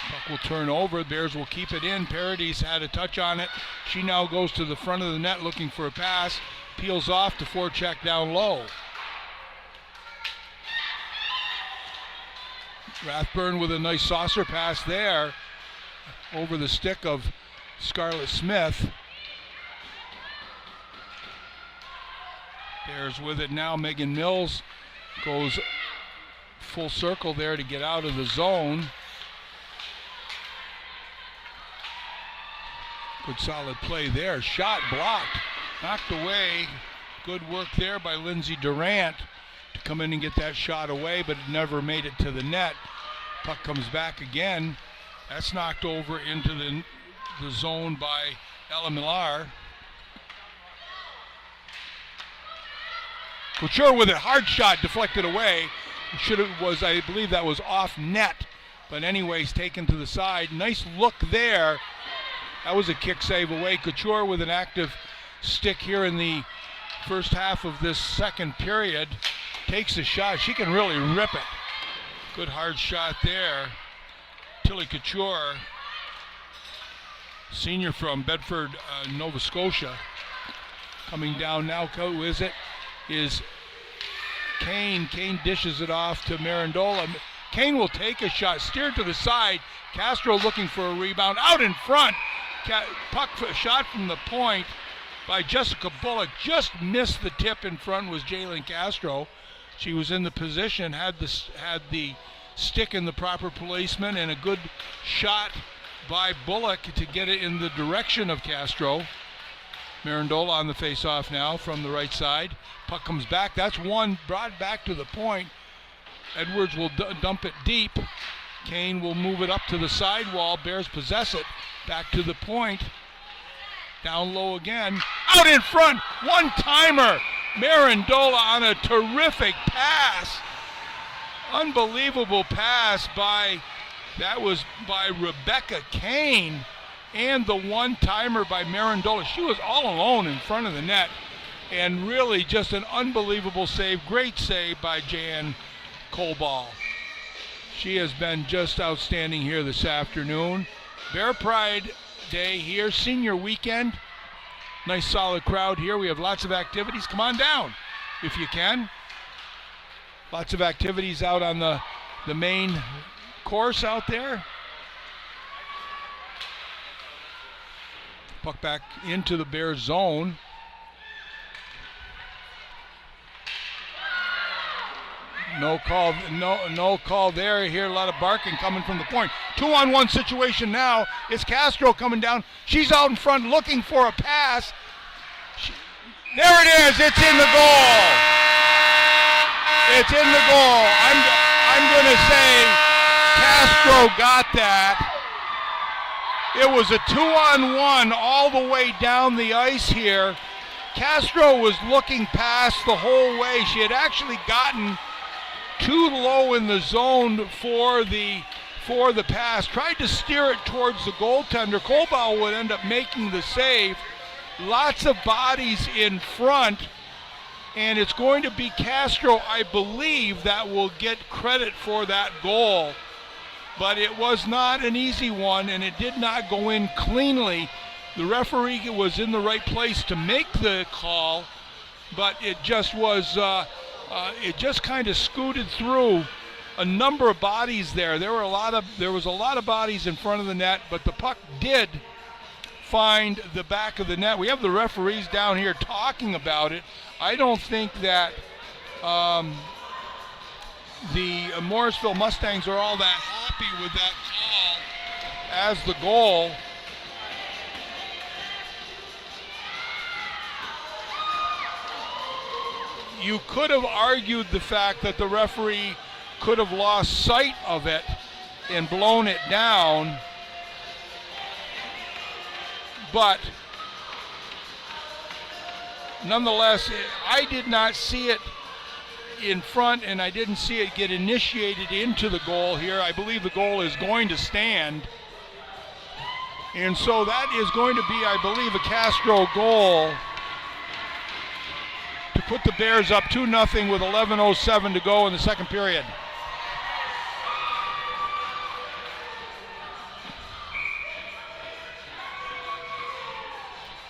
Puck will turn over. Bears will keep it in. Paradis had a touch on it. She now goes to the front of the net looking for a pass. Peels off to forecheck down low. Rathburn with a nice saucer pass there over the stick of Scarlett Smith. Bears with it now. Megan Mills goes full circle there to get out of the zone. Good solid play there. Shot blocked. Knocked away. Good work there by Lindsay Durant to come in and get that shot away, but it never made it to the net. Puck comes back again. That's knocked over into the zone by Ella Millar. Couture with a hard shot deflected away. I believe that was off net, but anyways, taken to the side. Nice look there. That was a kick save away. Couture with an active stick here in the first half of this second period. Takes a shot. She can really rip it. Good hard shot there. Tilly Couture, senior from Bedford, Nova Scotia. Coming down now, who is it? Is Kane. Kane dishes it off to Marandola. Kane will take a shot, steered to the side. Castro looking for a rebound. Out in front. Puck shot from the point by Jessica Bullock. Just missed the tip in front was Jalen Castro. She was in the position, had the stick in the proper placement, and a good shot by Bullock to get it in the direction of Castro. Marandola on the face-off now from the right side. Puck comes back. That's one brought back to the point. Edwards will dump it deep. Kane will move it up to the sidewall. Bears possess it. Back to the point. Down low again. Out in front. One-timer. Marandola on a terrific pass. Unbelievable pass by Rebecca Kane. And the one-timer by Marandola. She was all alone in front of the net. And really just an unbelievable save. Great save by Jan Colball. She has been just outstanding here this afternoon. Bear Pride Day here, senior weekend. Nice solid crowd here. We have lots of activities. Come on down if you can. Lots of activities out on the main course out there. Puck back into the Bears zone. No call there. I hear a lot of barking coming from the point. 2-on-1 situation now. It's Castro coming down. She's out in front looking for a pass. There it is. It's in the goal. It's in the goal. I'm going to say Castro got that. It was a 2-on-1 all the way down the ice here. Castro was looking past the whole way. She had actually gotten too low in the zone for the pass. Tried to steer it towards the goaltender. Colball would end up making the save. Lots of bodies in front, and it's going to be Castro, I believe, that will get credit for that goal. But it was not an easy one, and it did not go in cleanly. The referee was in the right place to make the call, but it just was it just kind of scooted through a number of bodies there. There was a lot of bodies in front of the net, but the puck did find the back of the net. We have the referees down here talking about it. I don't think that the Morrisville Mustangs are all that happy with that call as the goal. You could have argued the fact that the referee could have lost sight of it and blown it down, but nonetheless, I did not see it in front, and I didn't see it get initiated into the goal here. I believe the goal is going to stand, and so that is going to be, I believe, a Castro goal. to put the Bears up 2-0 with 11:07 to go in the second period.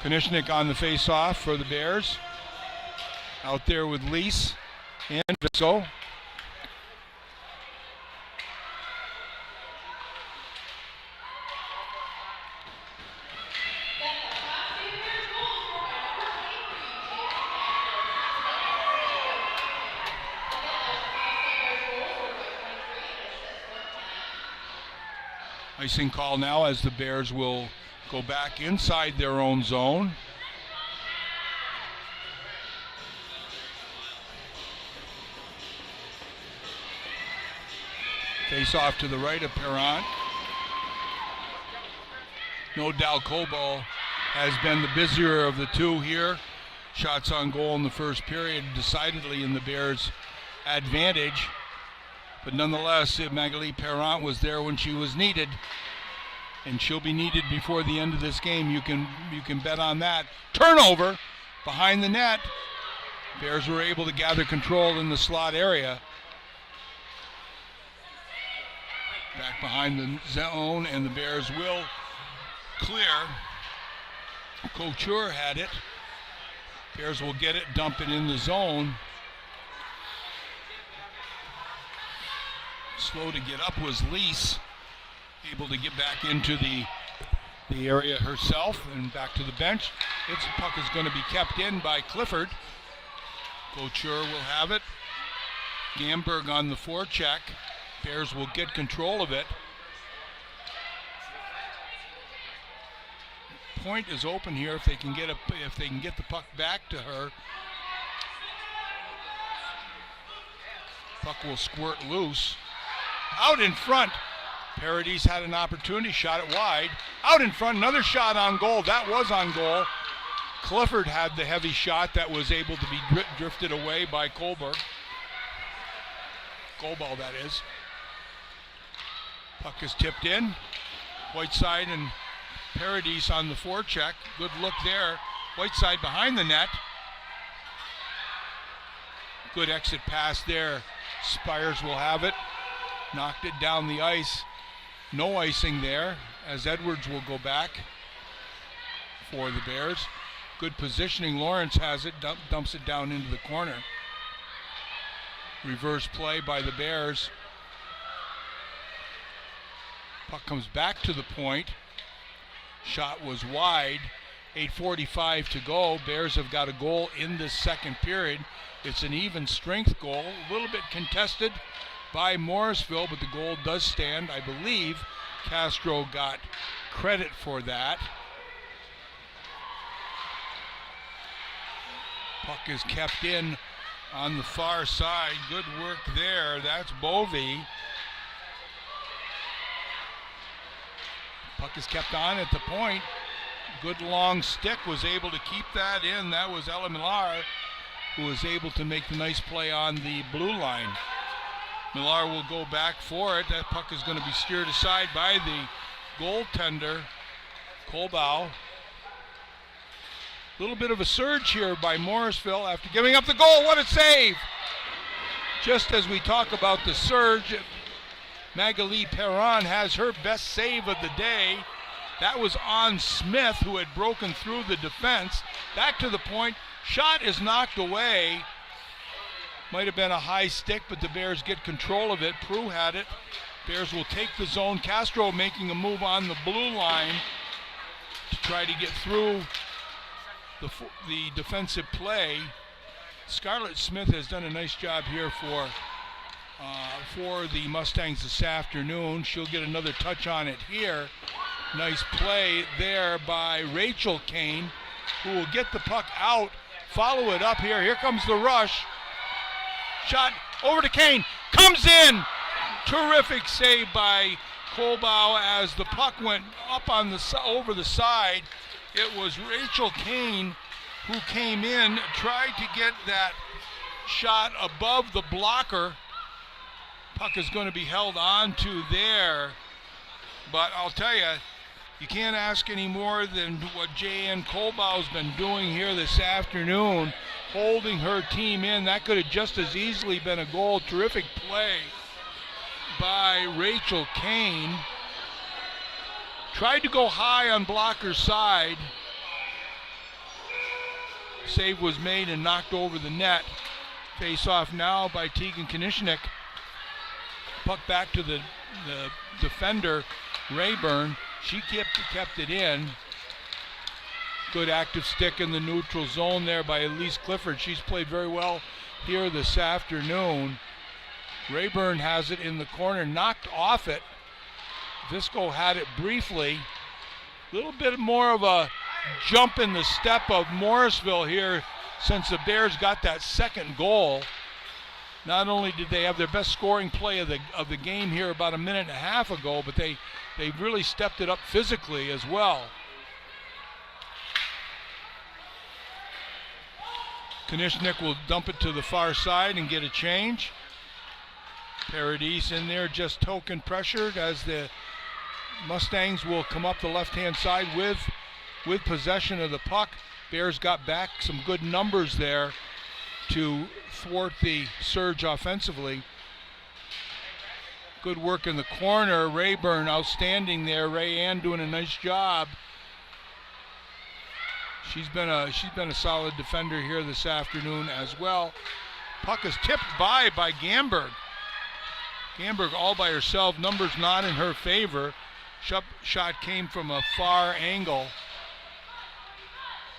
Konishnik on the face-off for the Bears. Out there with Lease and Visco. Icing call now as the Bears will go back inside their own zone. Face off to the right of Perron. No doubt Kobo has been the busier of the two here. Shots on goal in the first period decidedly in the Bears' advantage. But nonetheless, Magali Perron was there when she was needed. And she'll be needed before the end of this game. You can bet on that. Turnover behind the net. Bears were able to gather control in the slot area. Back behind the zone, and the Bears will clear. Couture had it. Bears will get it, dump it in the zone. Slow to get up was Lease, able to get back into the area herself and back to the bench. Its puck is going to be kept in by Clifford. Couture will have it. Gamberg on the forecheck. Bears will get control of it. Point is open here if they can get the puck back to her. Puck will squirt loose. Out in front. Paradis had an opportunity, shot it wide. Out in front, another shot on goal. That was on goal. Clifford had the heavy shot that was able to be drifted away by Kohlberg. Goalball, that is. Puck is tipped in. Whiteside and Paradis on the forecheck. Good look there. Whiteside behind the net. Good exit pass there. Spires will have it. Knocked it down the ice. No icing there as Edwards will go back for the Bears. Good positioning. Lawrence has it. Dumps it down into the corner. Reverse play by the Bears. Puck comes back to the point. Shot was wide. 8:45 to go. Bears have got a goal in this second period. It's an even strength goal. A little bit contested by Morrisville, but the goal does stand. I believe Castro got credit for that. Puck is kept in on the far side. Good work there. That's Bovey. Puck is kept on at the point. Good long stick, was able to keep that in. That was Ella Millar, who was able to make the nice play on the blue line. Millar will go back for it. That puck is going to be steered aside by the goaltender, Kolbau. A little bit of a surge here by Morrisville after giving up the goal. What a save! Just as we talk about the surge, Magali Perron has her best save of the day. That was on Smith, who had broken through the defense. Back to the point. Shot is knocked away. Might have been a high stick, but the Bears get control of it. Prue had it. Bears will take the zone. Castro making a move on the blue line to try to get through the defensive play. Scarlett Smith has done a nice job here for the Mustangs this afternoon. She'll get another touch on it here. Nice play there by Rachel Kane, who will get the puck out, follow it up here. Here comes the rush. Shot over to Kane, comes in. Terrific save by Kolbau as the puck went up on over the side. It was Rachel Kane who came in, tried to get that shot above the blocker. Puck is going to be held on to there. But I'll tell you, you can't ask any more than what J.N. Kolbau's been doing here this afternoon. holding her team in. That could have just as easily been a goal. Terrific play by Rachel Kane. Tried to go high on blocker's side. Save was made and knocked over the net. Face off now by Tegan Konishnik. Puck back to the defender, Rayburn. She kept it in. Good active stick in the neutral zone there by Elise Clifford. She's played very well here this afternoon. Rayburn has it in the corner, knocked off it. Visco had it briefly. A little bit more of a jump in the step of Morrisville here since the Bears got that second goal. Not only did they have their best scoring play of the game here about a minute and a half ago, but they really stepped it up physically as well. Konishnik will dump it to the far side and get a change. Paradis in there just token pressured as the Mustangs will come up the left-hand side with possession of the puck. Bears got back some good numbers there to thwart the surge offensively. Good work in the corner. Rayburn outstanding there. Rayanne doing a nice job. She's been a solid defender here this afternoon as well. Puck is tipped by Gamberg. Gamberg all by herself. Numbers not in her favor. Shot came from a far angle.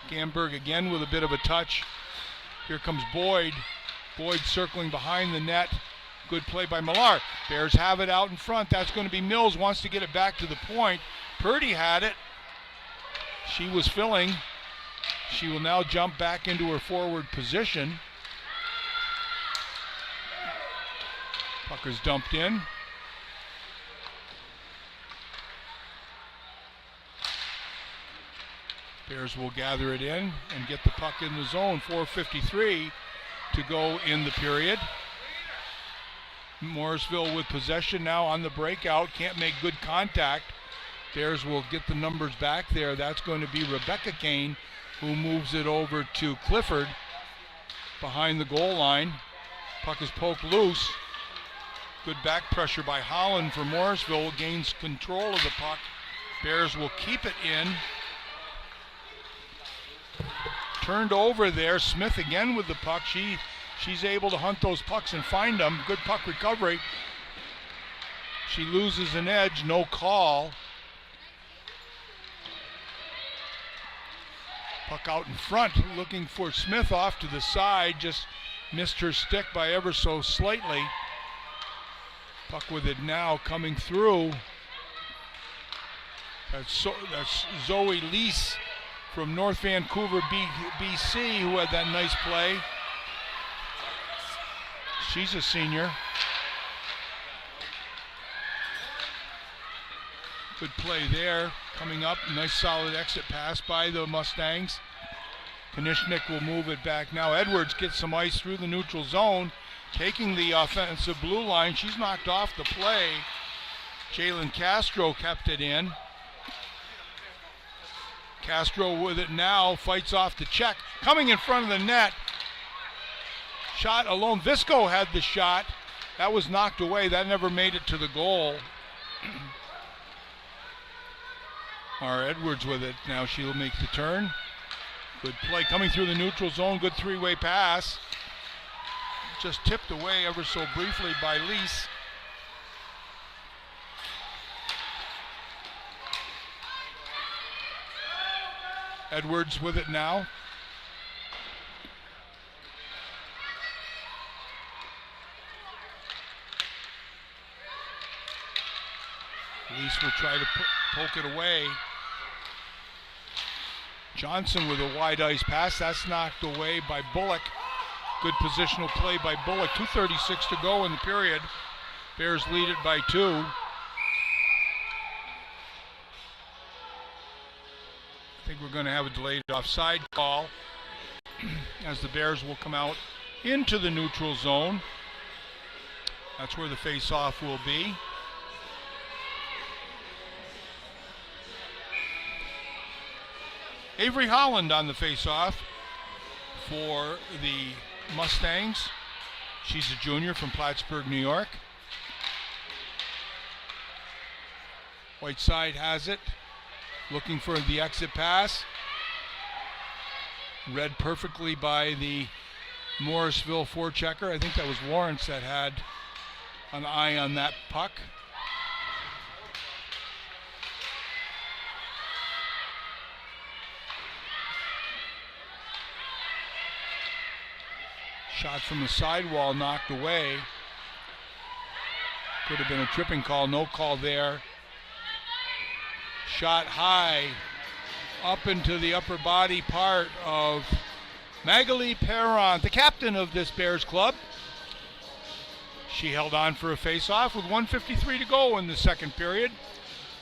Gamberg again with a bit of a touch. Here comes Boyd. Boyd circling behind the net. Good play by Millar. Bears have it out in front. That's going to be Mills. Wants to get it back to the point. Purdy had it. She was filling. She will now jump back into her forward position. Puck is dumped in. Bears will gather it in and get the puck in the zone. 4:53 to go in the period. Morrisville with possession now on the breakout. Can't make good contact. Bears will get the numbers back there. That's going to be Rebecca Kane, who moves it over to Clifford behind the goal line. Puck is poked loose. Good back pressure by Holland for Morrisville. Gains control of the puck. Bears will keep it in. Turned over there. Smith again with the puck. She's able to hunt those pucks and find them. Good puck recovery. She loses an edge. No call. Puck out in front, looking for Smith off to the side. Just missed her stick by ever so slightly. Puck with it now coming through. That's Zoe Lease from North Vancouver, BC, who had that nice play. She's a senior. Good play there. Coming up, nice solid exit pass by the Mustangs. Konishnik will move it back now. Edwards gets some ice through the neutral zone, taking the offensive blue line. She's knocked off the play. Jalen Castro kept it in. Castro with it now, fights off the check. Coming in front of the net. Shot alone. Visco had the shot. That was knocked away. That never made it to the goal. Mara Edwards with it. Now she'll make the turn. Good play coming through the neutral zone. Good three-way pass. Just tipped away ever so briefly by Lease. Edwards with it now. Lease will try to poke it away. Johnson with a wide ice pass. That's knocked away by Bullock. Good positional play by Bullock. 2:36 to go in the period. Bears lead it by 2. I think we're going to have a delayed offside call as the Bears will come out into the neutral zone. That's where the face-off will be. Avery Holland on the face-off for the Mustangs. She's a junior from Plattsburgh, New York. Whiteside has it, looking for the exit pass. Read perfectly by the Morrisville forechecker. I think that was Lawrence that had an eye on that puck. Shot from the sidewall, knocked away. Could have been a tripping call, no call there. Shot high up into the upper body part of Magali Perron, the captain of this Bears club. She held on for a face-off with 1:53 to go in the second period.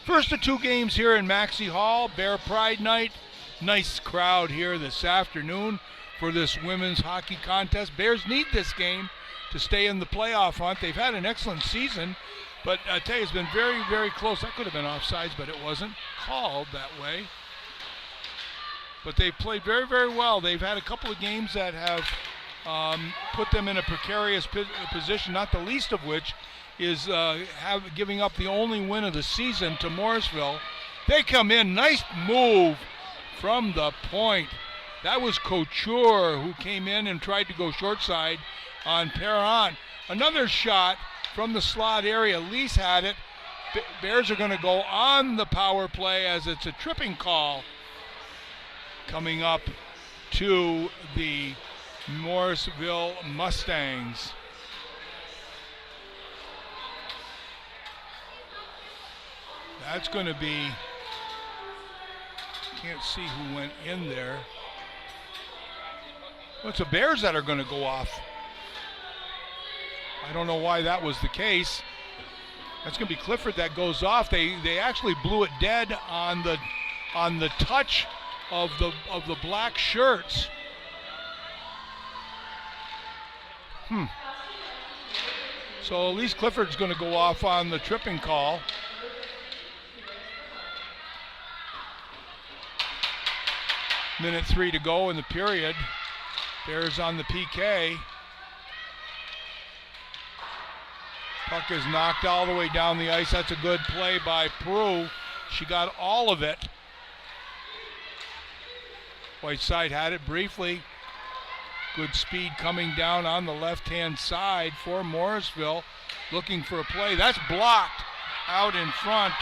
First of 2 games here in Maxey Hall, Bear Pride Night. Nice crowd here this afternoon for this women's hockey contest. Bears need this game to stay in the playoff hunt. They've had an excellent season, but I tell you, it's been very, very close. That could have been offsides, but it wasn't called that way. But they played very, very well. They've had a couple of games that have put them in a precarious position, not the least of which is giving up the only win of the season to Morrisville. They come in, nice move from the point. That was Couture who came in and tried to go short side on Perron. Another shot from the slot area. Lease had it. Bears are going to go on the power play as it's a tripping call coming up to the Morrisville Mustangs. That's going to be, can't see who went in there. Well, it's the Bears that are going to go off. I don't know why that was the case. That's going to be Clifford that goes off. They actually blew it dead on the touch of the black shirts. So Elise Clifford's going to go off on the tripping call. Minute 3 to go in the period. Bears on the PK. Puck is knocked all the way down the ice. That's a good play by Prue. She got all of it. Whiteside had it briefly. Good speed coming down on the left-hand side for Morrisville. Looking for a play. That's blocked out in front.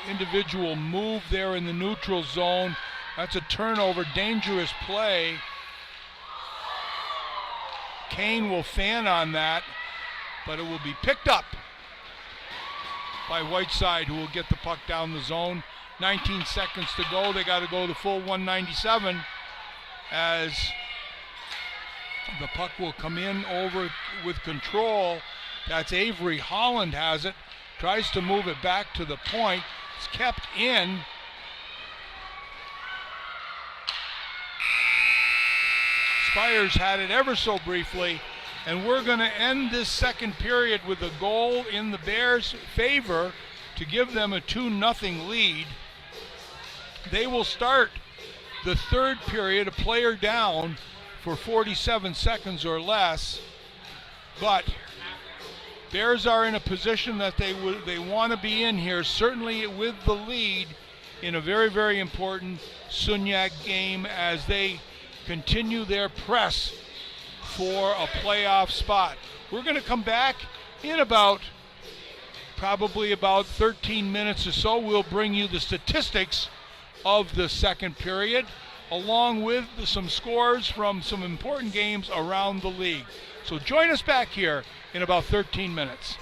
Individual move there in the neutral zone. That's a turnover, dangerous play. Kane will fan on that, but it will be picked up by Whiteside, who will get the puck down the zone. 19 seconds to go. They got to go the full 197 as the puck will come in over with control. That's Avery Holland has it. Tries to move it back to the point. It's kept in. Spires had it ever so briefly, and we're going to end this second period with a goal in the Bears' favor to give them a 2-0 lead. They will start the third period, a player down for 47 seconds or less, but Bears are in a position that they want to be in here, certainly with the lead in a very, very important Sunyak game as they continue their press for a playoff spot. We're going to come back in probably about 13 minutes or so. We'll bring you the statistics of the second period, along with some scores from some important games around the league. So join us back here in about 13 minutes.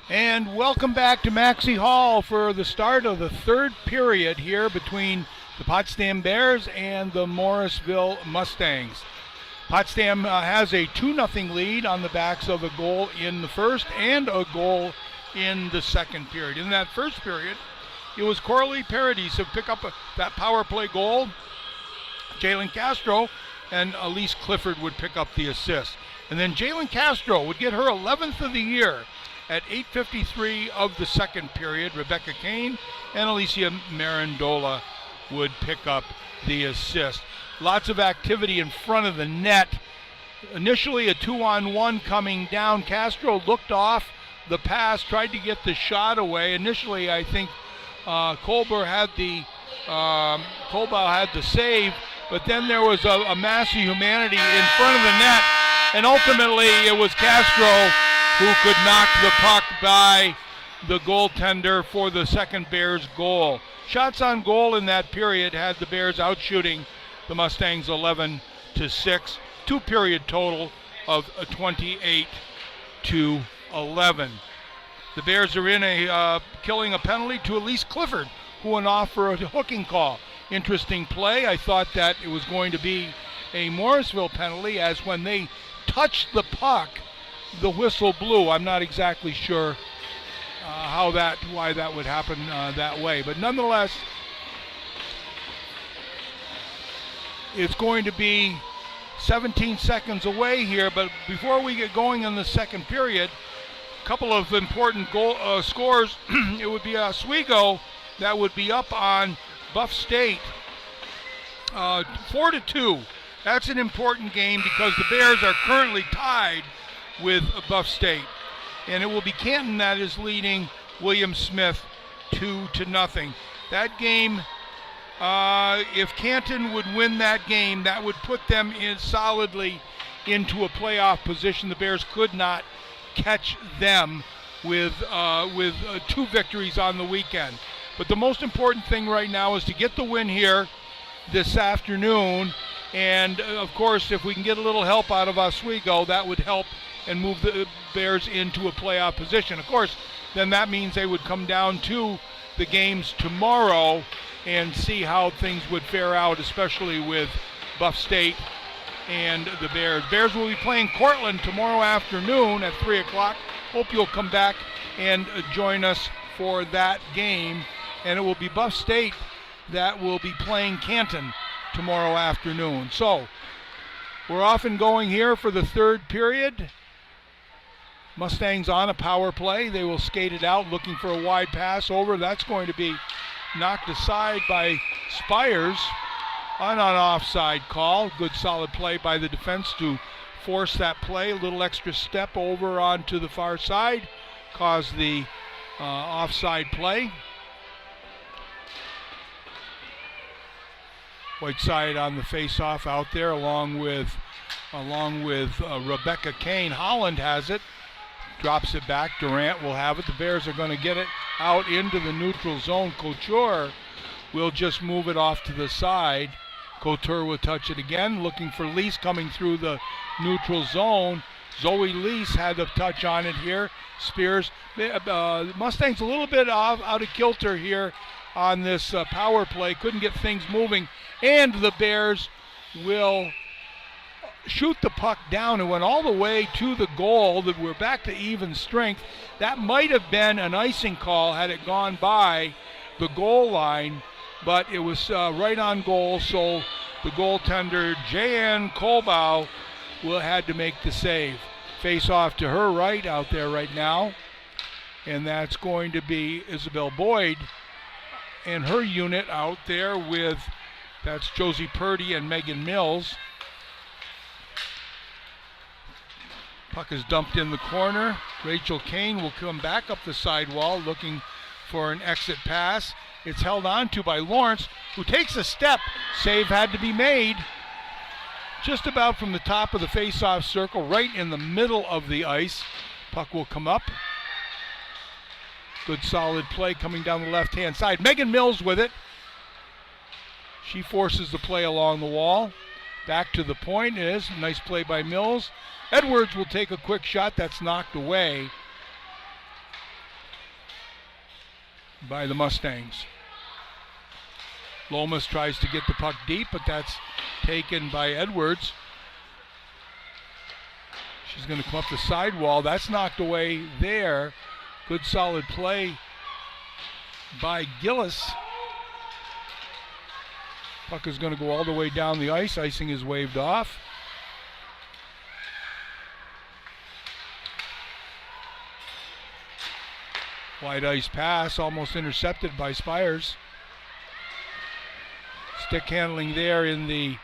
And welcome back to Maxey Hall for the start of the third period here between the Potsdam Bears and the Morrisville Mustangs. Potsdam has a 2-0 lead on the backs of a goal in the first and a goal in the second period. In that first period, it was Coralie Paradis who picked up that power play goal. Jalen Castro and Elise Clifford would pick up the assist. And then Jalen Castro would get her 11th of the year at 8:53 of the second period. Rebecca Kane and Alicia Marandola would pick up the assist. Lots of activity in front of the net. Initially a 2-on-1 coming down. Castro looked off the pass, tried to get the shot away. Initially, I think Colbau had the save, but then there was a mass of humanity in front of the net, and ultimately it was Castro who could knock the puck by the goaltender for the second Bears goal. Shots on goal in that period had the Bears outshooting the Mustangs 11-6. Two-period total of 28-11. The Bears are in killing a penalty to Elise Clifford, who went off for a hooking call. Interesting play. I thought that it was going to be a Morrisville penalty, as when they touched the puck, the whistle blew. I'm not exactly sure why that would happen that way, but nonetheless, it's going to be 17 seconds away here. But before we get going in the second period, a couple of important scores. It would be Oswego that would be up on Buff State 4-2. That's an important game because the Bears are currently tied with Buff State, and it will be Canton that is leading William Smith 2-0. That game, if Canton would win that game, that would put them in solidly into a playoff position. The Bears could not catch them with 2 victories on the weekend. But the most important thing right now is to get the win here this afternoon, and of course, if we can get a little help out of Oswego, that would help and move the Bears into a playoff position. Of course, then that means they would come down to the games tomorrow and see how things would fare out, especially with Buff State and the Bears. Bears will be playing Cortland tomorrow afternoon at 3 o'clock. Hope you'll come back and join us for that game. And it will be Buff State that will be playing Canton tomorrow afternoon. So we're off and going here for the third period. Mustangs on a power play. They will skate it out, looking for a wide pass over. That's going to be knocked aside by Spires on an offside call. Good solid play by the defense to force that play. A little extra step over onto the far side caused the offside play. Whiteside on the face-off out there along with Rebecca Kane. Holland has it. Drops it back. Durant will have it. The Bears are going to get it out into the neutral zone. Couture will just move it off to the side. Couture will touch it again, looking for Lease coming through the neutral zone. Zoe Lease had a touch on it here. Spears. Mustangs a little bit out of kilter here on this power play. Couldn't get things moving. And the Bears will shoot the puck down and went all the way to the goal. That we're back to even strength. That might have been an icing call had it gone by the goal line, but it was right on goal, so the goaltender Jan Colbau had to make the save. Face off to her right out there right now, and that's going to be Isabel Boyd and her unit out there with, that's Josie Purdy and Megan Mills. Puck is dumped in the corner. Rachel Kane will come back up the sidewall looking for an exit pass. It's held on to by Lawrence, who takes a step. Save had to be made just about from the top of the face-off circle, right in the middle of the ice. Puck will come up. Good solid play coming down the left-hand side. Megan Mills with it. She forces the play along the wall. Back to the point is nice play by Mills. Edwards will take a quick shot that's knocked away. by the Mustangs. Lomas tries to get the puck deep, but that's taken by Edwards. She's going to come up the sidewall. That's knocked away there. Good solid play by Gillis. Puck is going to go all the way down the ice. Icing is waved off. Wide ice pass, almost intercepted by Spires. Stick handling there in the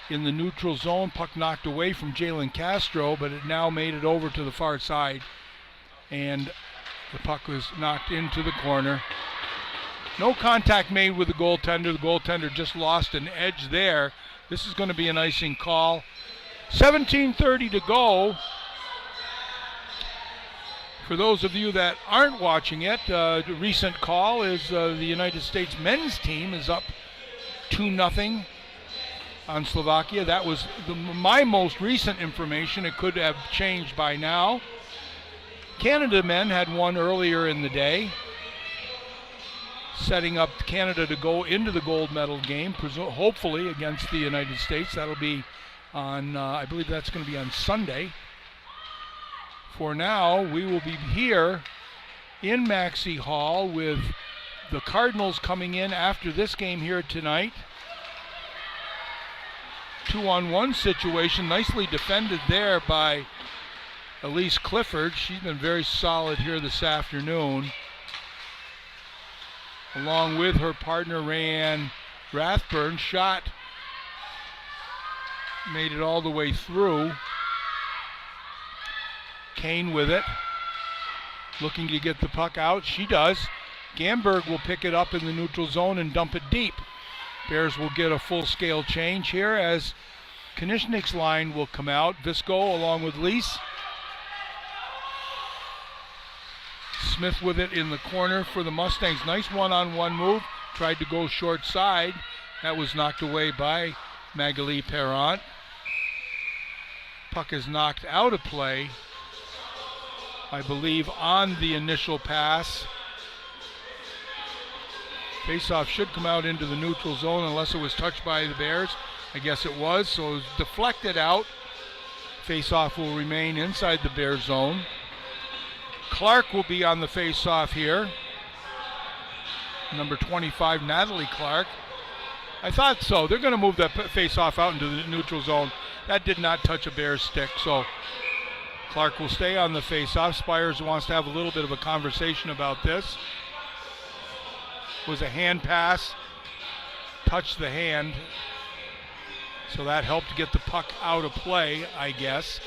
neutral zone. Puck knocked away from Jalen Castro, but it now made it over to the far side. And the puck was knocked into the corner. No contact made with the goaltender. The goaltender just lost an edge there. This is going to be an icing call. 17:30 to go. For those of you that aren't watching it, the recent call is the United States men's team is up 2-0 on Slovakia. That was my most recent information. It could have changed by now. Canada men had won earlier in the day, setting up Canada to go into the gold medal game, hopefully against the United States. That'll be on, I believe that's going to be on Sunday. For now, we will be here in Maxey Hall with the Cardinals coming in after this game here tonight. 2-on-1 situation, nicely defended there by Elise Clifford. She's been very solid here this afternoon, along with her partner Rayanne Rathburn. Shot made it all the way through. Kane with it, looking to get the puck out. She does. Gamberg will pick it up in the neutral zone and dump it deep. Bears will get a full-scale change here as Konishnik's line will come out. Visco along with Lease. Smith with it in the corner for the Mustangs. Nice one-on-one move. Tried to go short side. That was knocked away by Magali Perrant. Puck is knocked out of play, I believe, on the initial pass. Faceoff should come out into the neutral zone unless it was touched by the Bears. I guess it was, so it was deflected out. Faceoff will remain inside the Bear zone. Clark will be on the faceoff here. Number 25, Natalie Clark. I thought so. They're going to move that faceoff out into the neutral zone. That did not touch a Bears stick, so Clark will stay on the faceoff. Spires wants to have a little bit of a conversation about this. It was a hand pass, touched the hand, so that helped get the puck out of play, I guess.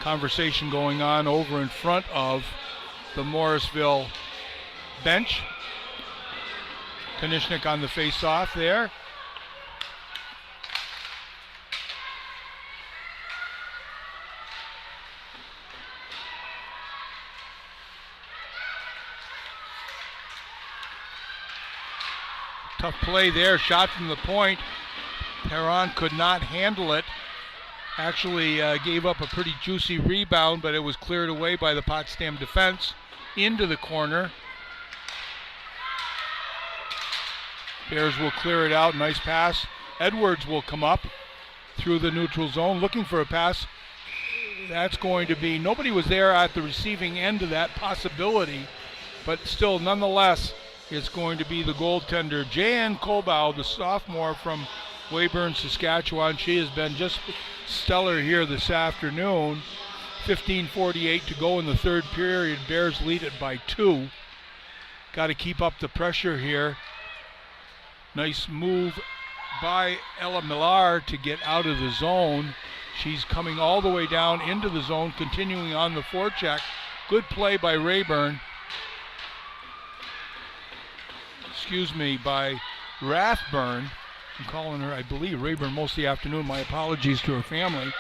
Conversation going on over in front of the Morrisville bench. Konishnik on the face-off there. Tough play there, shot from the point. Perron could not handle it. Actually gave up a pretty juicy rebound, but it was cleared away by the Potsdam defense into the corner. Bears will clear it out. Nice pass. Edwards will come up through the neutral zone looking for a pass. That's going to be, nobody was there at the receiving end of that possibility, but still, nonetheless, it's going to be the goaltender, Jan Kobow, the sophomore from Weyburn, Saskatchewan. She has been just stellar here this afternoon. 15:48 to go in the third period. Bears lead it by 2. Got to keep up the pressure here. Nice move by Ella Millar to get out of the zone. She's coming all the way down into the zone, continuing on the forecheck. Good play by Rayburn. By Rathburn. I'm calling her, I believe, Rayburn most of the afternoon. My apologies to her family.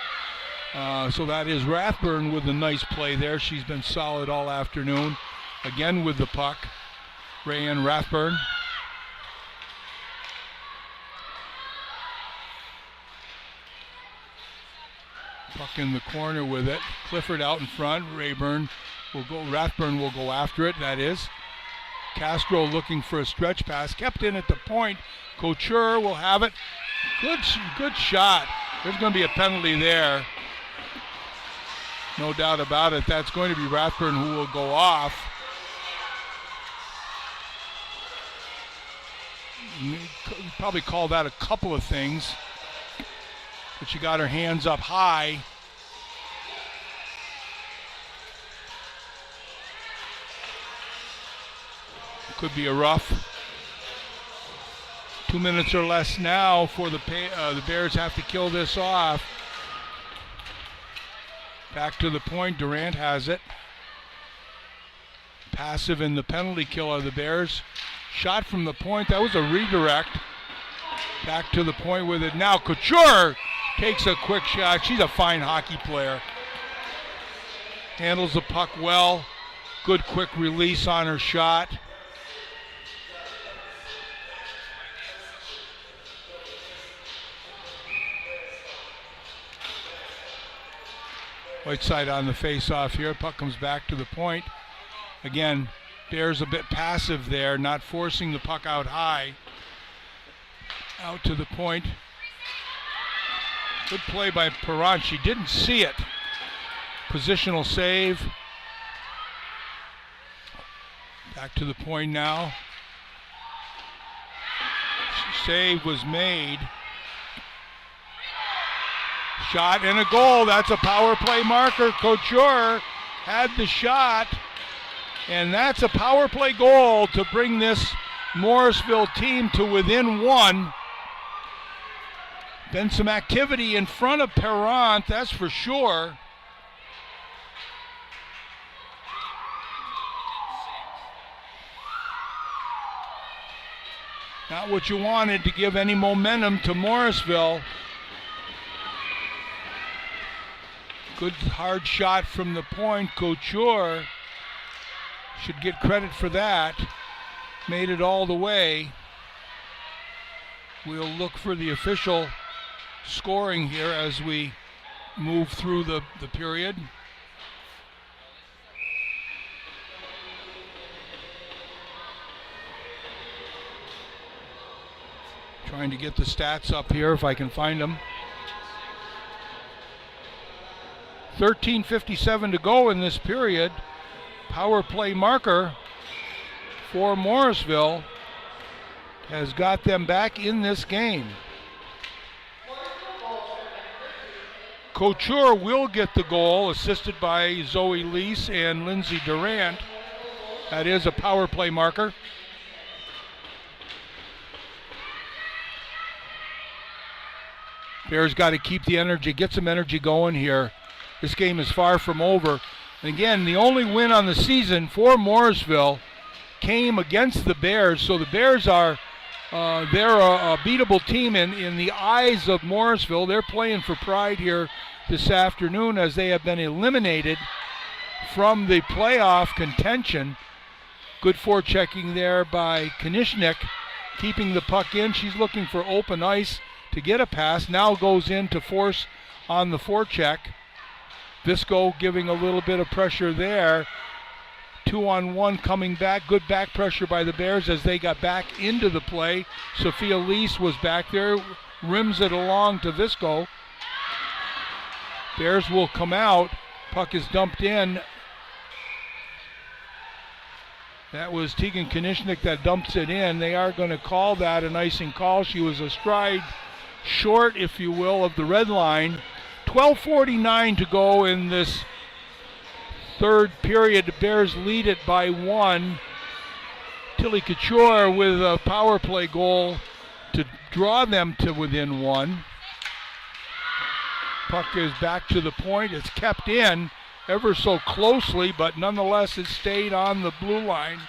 So that is Rathburn with a nice play there. She's been solid all afternoon. Again with the puck, Rayanne Rathburn. Puck in the corner with it. Clifford out in front. Rathburn will go after it, that is. Castro looking for a stretch pass. Kept in at the point. Couture will have it. Good shot. There's going to be a penalty there. No doubt about it. That's going to be Rathburn who will go off. You probably call that a couple of things. But she got her hands up high. Could be a rough. 2 minutes or less now for the Bears have to kill this off. Back to the point, Durant has it. Passive in the penalty kill of the Bears. Shot from the point, that was a redirect. Back to the point with it now. Couture takes a quick shot. She's a fine hockey player. Handles the puck well. Good quick release on her shot. Whiteside on the face-off here. Puck comes back to the point. Again, Bears a bit passive there, not forcing the puck out high. Out to the point. Good play by Perron. She didn't see it. Positional save. Back to the point now. Save was made. Shot and a goal. That's a power play marker. Couture had the shot. And that's a power play goal to bring this Morrisville team to within one. Been some activity in front of Perron, that's for sure. Not what you wanted to give any momentum to Morrisville. Good hard shot from the point. Couture should get credit for that. Made it all the way. We'll look for the official scoring here as we move through the period. Trying to get the stats up here if I can find them. 13:57 to go in this period. Power play marker for Morrisville has got them back in this game. Couture will get the goal, assisted by Zoe Lease and Lindsay Durant. That is a power play marker. Bears got to keep the energy, get some energy going here. This game is far from over. And again, the only win on the season for Morrisville came against the Bears. So the Bears are they're a beatable team in the eyes of Morrisville. They're playing for pride here this afternoon as they have been eliminated from the playoff contention. Good forechecking there by Konishnik, keeping the puck in. She's looking for open ice to get a pass. Now goes in to force on the forecheck. Visco giving a little bit of pressure there. 2-on-1 coming back. Good back pressure by the Bears as they got back into the play. Sophia Lease was back there. Rims it along to Visco. Bears will come out. Puck is dumped in. That was Tegan Konishnik that dumps it in. They are going to call that an icing call. She was a stride short, if you will, of the red line. 12:49 to go in this third period. The Bears lead it by 1. Tilly Couture with a power play goal to draw them to within 1. Puck is back to the point. It's kept in ever so closely, but nonetheless it stayed on the blue line.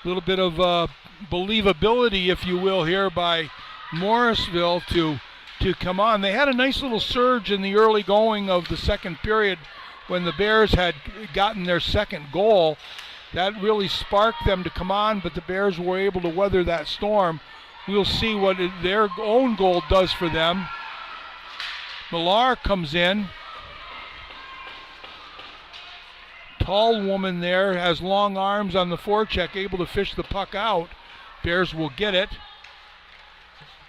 A little bit of believability, if you will, here by Morrisville to come on. They had a nice little surge in the early going of the second period when the Bears had gotten their second goal. That really sparked them to come on, but the Bears were able to weather that storm. We'll see what their own goal does for them. Millar comes in. Tall woman there, has long arms on the forecheck, able to fish the puck out. Bears will get it.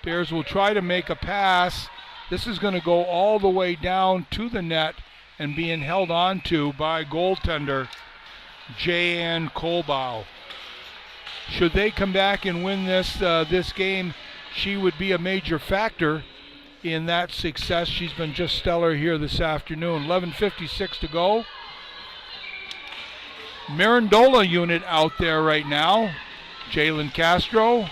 Bears will try to make a pass. This is going to go all the way down to the net and being held on to by goaltender J.N. Kolbow. Should they come back and win this game, she would be a major factor in that success. She's been just stellar here this afternoon. 11:56 to go. Mirandola unit out there right now. Jalen Castro,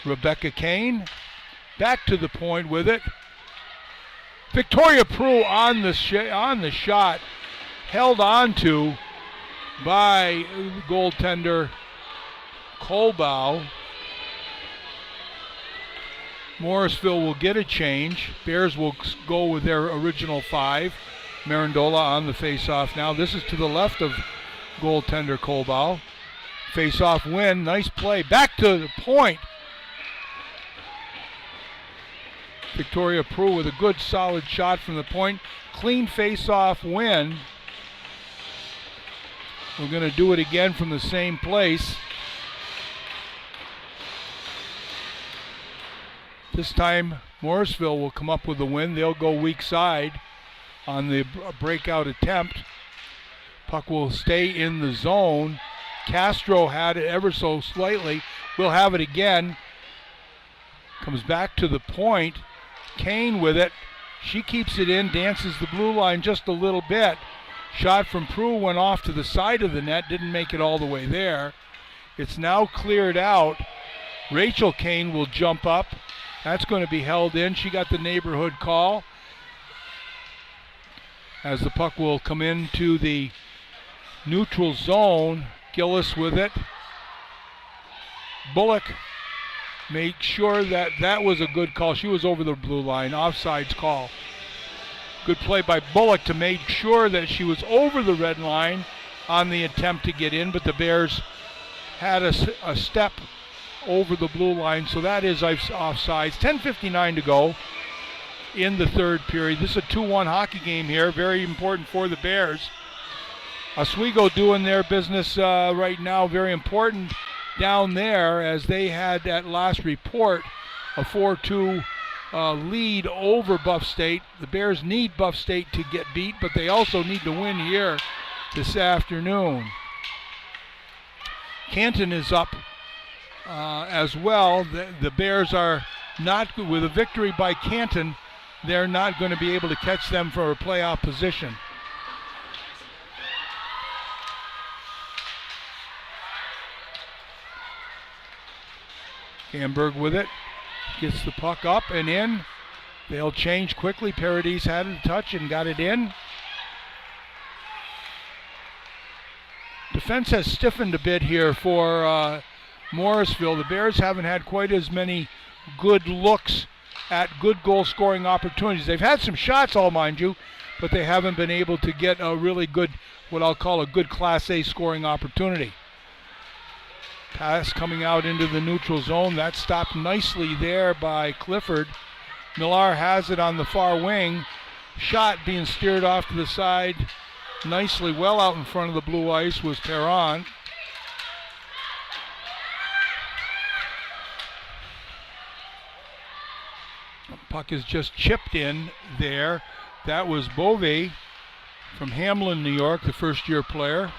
Rebecca Kane, back to the point with it. Victoria Prue on the shot, held on to by goaltender Kolbow. Morrisville will get a change. Bears will go with their original 5. Mirandola on the face-off now. This is to the left of goaltender Kolbow. Face-off win. Nice play. Back to the point. Victoria Prue with a good solid shot from the point. Clean face-off win. We're going to do it again from the same place. This time Morrisville will come up with the win. They'll go weak side on the breakout attempt. Puck will stay in the zone. Castro had it ever so slightly. We'll have it again. Comes back to the point. Kane with it. She keeps it in, dances the blue line just a little bit. Shot from Prue went off to the side of the net, didn't make it all the way there. It's now cleared out. Rachel Kane will jump up. That's going to be held in. She got the neighborhood call. As the puck will come into the neutral zone. Gillis with it. Bullock make sure that was a good call. She was over the blue line. Offsides call. Good play by Bullock to make sure that she was over the red line on the attempt to get in, but the Bears had a step over the blue line, so that is offsides. 10:59 to go in the third period. This is a 2-1 hockey game here. Very important for the Bears. Oswego doing their business right now. Very important down there, as they had at last report a 4-2 lead over Buff State. The Bears need Buff State to get beat, but they also need to win here this afternoon. Canton is up as well. The Bears are not, with a victory by Canton, they're not going to be able to catch them for a playoff position. Hamburg with it, gets the puck up and in. They'll change quickly. Paradis had a touch and got it in. Defense has stiffened a bit here for Morrisville. The Bears haven't had quite as many good looks at good goal scoring opportunities. They've had some shots, all mind you, but they haven't been able to get a really good, what I'll call a good Class A scoring opportunity. Pass coming out into the neutral zone. That stopped nicely there by Clifford. Millar has it on the far wing. Shot being steered off to the side nicely. Well out in front of the blue ice was Perron. Puck is just chipped in there. That was Bove from Hamlin, New York, the first-year player.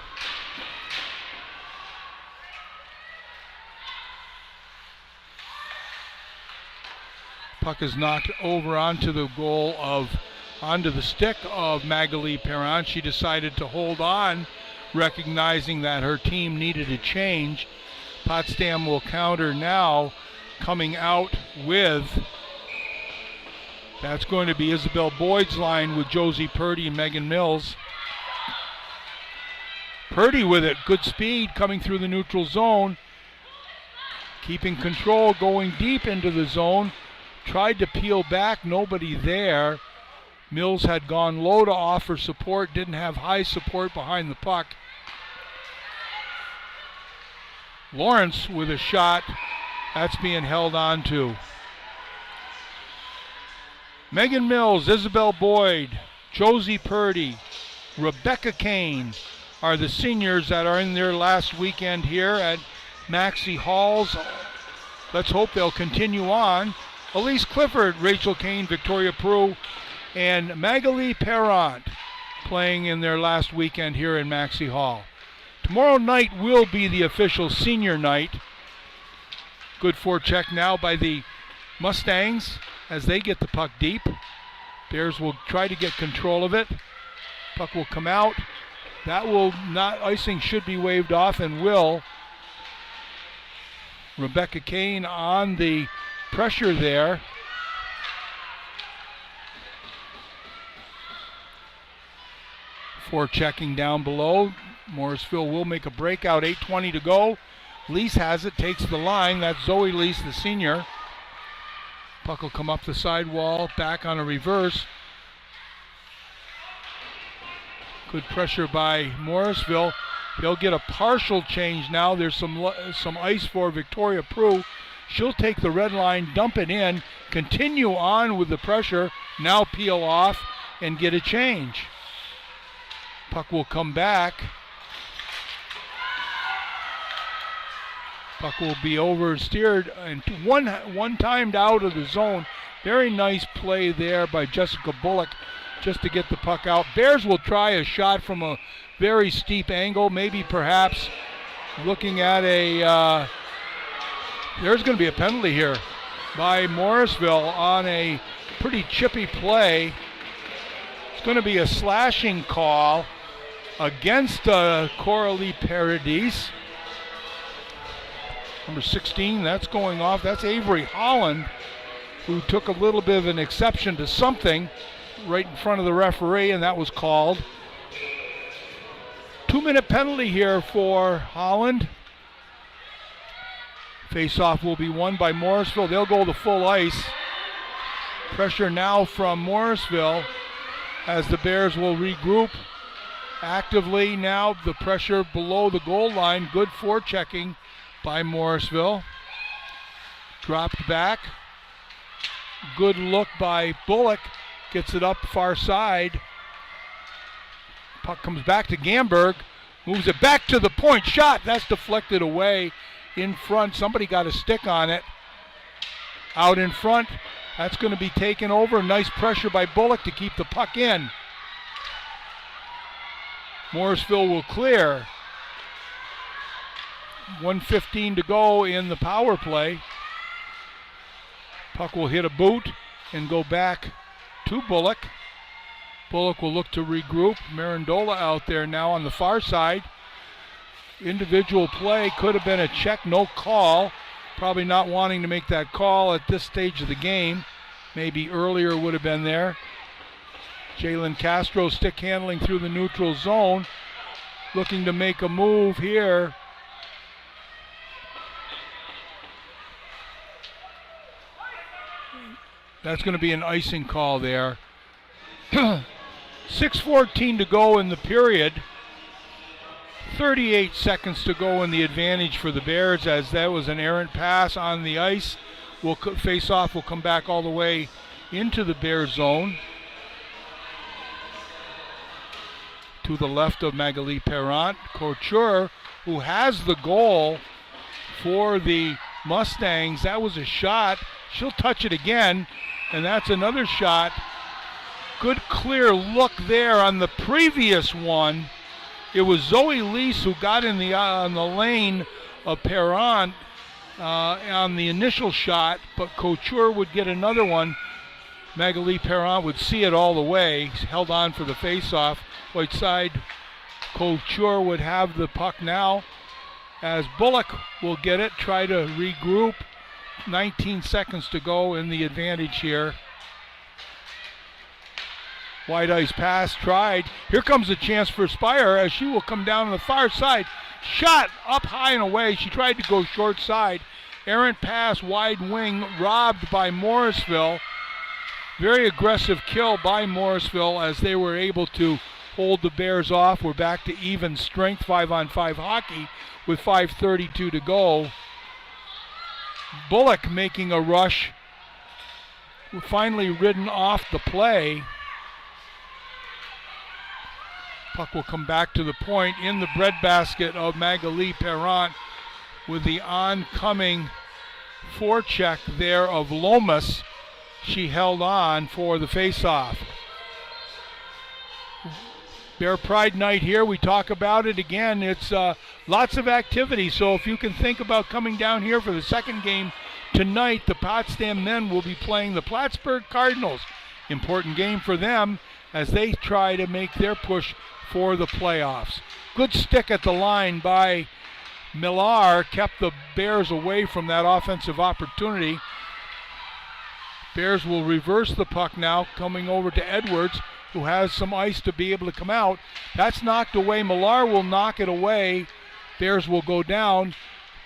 Puck is knocked over onto the stick of Magali Perron. She decided to hold on, recognizing that her team needed a change. Potsdam will counter now, coming out with, that's going to be Isabel Boyd's line with Josie Purdy and Megan Mills. Purdy with it, good speed coming through the neutral zone. Keeping control, going deep into the zone. Tried to peel back, nobody there. Mills had gone low to offer support, didn't have high support behind the puck. Lawrence with a shot, that's being held on to. Megan Mills, Isabel Boyd, Josie Purdy, Rebecca Kane are the seniors that are in their last weekend here at Maxey Halls. Let's hope they'll continue on. Elise Clifford, Rachel Kane, Victoria Prue, and Magali Perrant playing in their last weekend here in Maxey Hall. Tomorrow night will be the official senior night. Good forecheck now by the Mustangs as they get the puck deep. Bears will try to get control of it. Puck will come out. That will not, icing should be waved off and will. Rebecca Kane on the pressure there. Forechecking down below. Morrisville will make a breakout, 8:20 to go. Lease has it, takes the line. That's Zoe Lease, the senior. Puck will come up the sidewall, back on a reverse. Good pressure by Morrisville. They'll get a partial change now. There's some ice for Victoria Prue. She'll take the red line, dump it in, continue on with the pressure, now peel off and get a change. Puck will come back. Puck will be oversteered and one timed out of the zone. Very nice play there by Jessica Bullock just to get the puck out. Bears will try a shot from a very steep angle, maybe perhaps looking at a, there's going to be a penalty here by Morrisville on a pretty chippy play. It's going to be a slashing call against Coralie Paradis. Number 16, that's going off. That's Avery Holland, who took a little bit of an exception to something right in front of the referee, and that was called. 2-minute penalty here for Holland. Face-off will be won by Morrisville. They'll go the full ice. Pressure now from Morrisville as the Bears will regroup actively. Now the pressure below the goal line. Good forechecking by Morrisville. Dropped back. Good look by Bullock. Gets it up far side. Puck comes back to Gamberg. Moves it back to the point. Shot. That's deflected away in front. Somebody got a stick on it. Out in front. That's going to be taken over. Nice pressure by Bullock to keep the puck in. Morrisville will clear. 1:15 to go in the power play. Puck will hit a boot and go back to Bullock. Bullock will look to regroup. Marandola out there now on the far side. Individual play, could have been a check, no call. Probably not wanting to make that call at this stage of the game. Maybe earlier would have been there. Jalen Castro stick handling through the neutral zone. Looking to make a move here. That's going to be an icing call there. 6:14 to go in the period. 38 seconds to go in the advantage for the Bears as that was an errant pass on the ice. Face-off will come back all the way into the Bears zone. To the left of Magali Perrant. Couture, who has the goal for the Mustangs. That was a shot. She'll touch it again, and that's another shot. Good clear look there on the previous one. It was Zoe Lease who got in on the lane of Perrant on the initial shot, but Couture would get another one. Magali Perrant would see it all the way. He's held on for the face-off. Right side, Couture would have the puck now as Bullock will get it, try to regroup. 19 seconds to go in the advantage here. Wide ice pass tried. Here comes a chance for Spire as she will come down on the far side. Shot up high and away. She tried to go short side. Errant pass, wide wing, robbed by Morrisville. Very aggressive kill by Morrisville as they were able to hold the Bears off. We're back to even strength 5-on-5 hockey with 5:32 to go. Bullock making a rush finally ridden off the play. Puck will come back to the point in the breadbasket of Magali Perrant with the oncoming forecheck there of Lomas. She held on for the faceoff. Bear Pride night here. We talk about it again. It's lots of activity. So if you can think about coming down here for the second game tonight, the Potsdam men will be playing the Plattsburgh Cardinals. Important game for them as they try to make their push for the playoffs. Good stick at the line by Millar kept the Bears away from that offensive opportunity. Bears will reverse the puck now, coming over to Edwards, who has some ice to be able to come out. That's knocked away. Millar will knock it away. Bears will go down.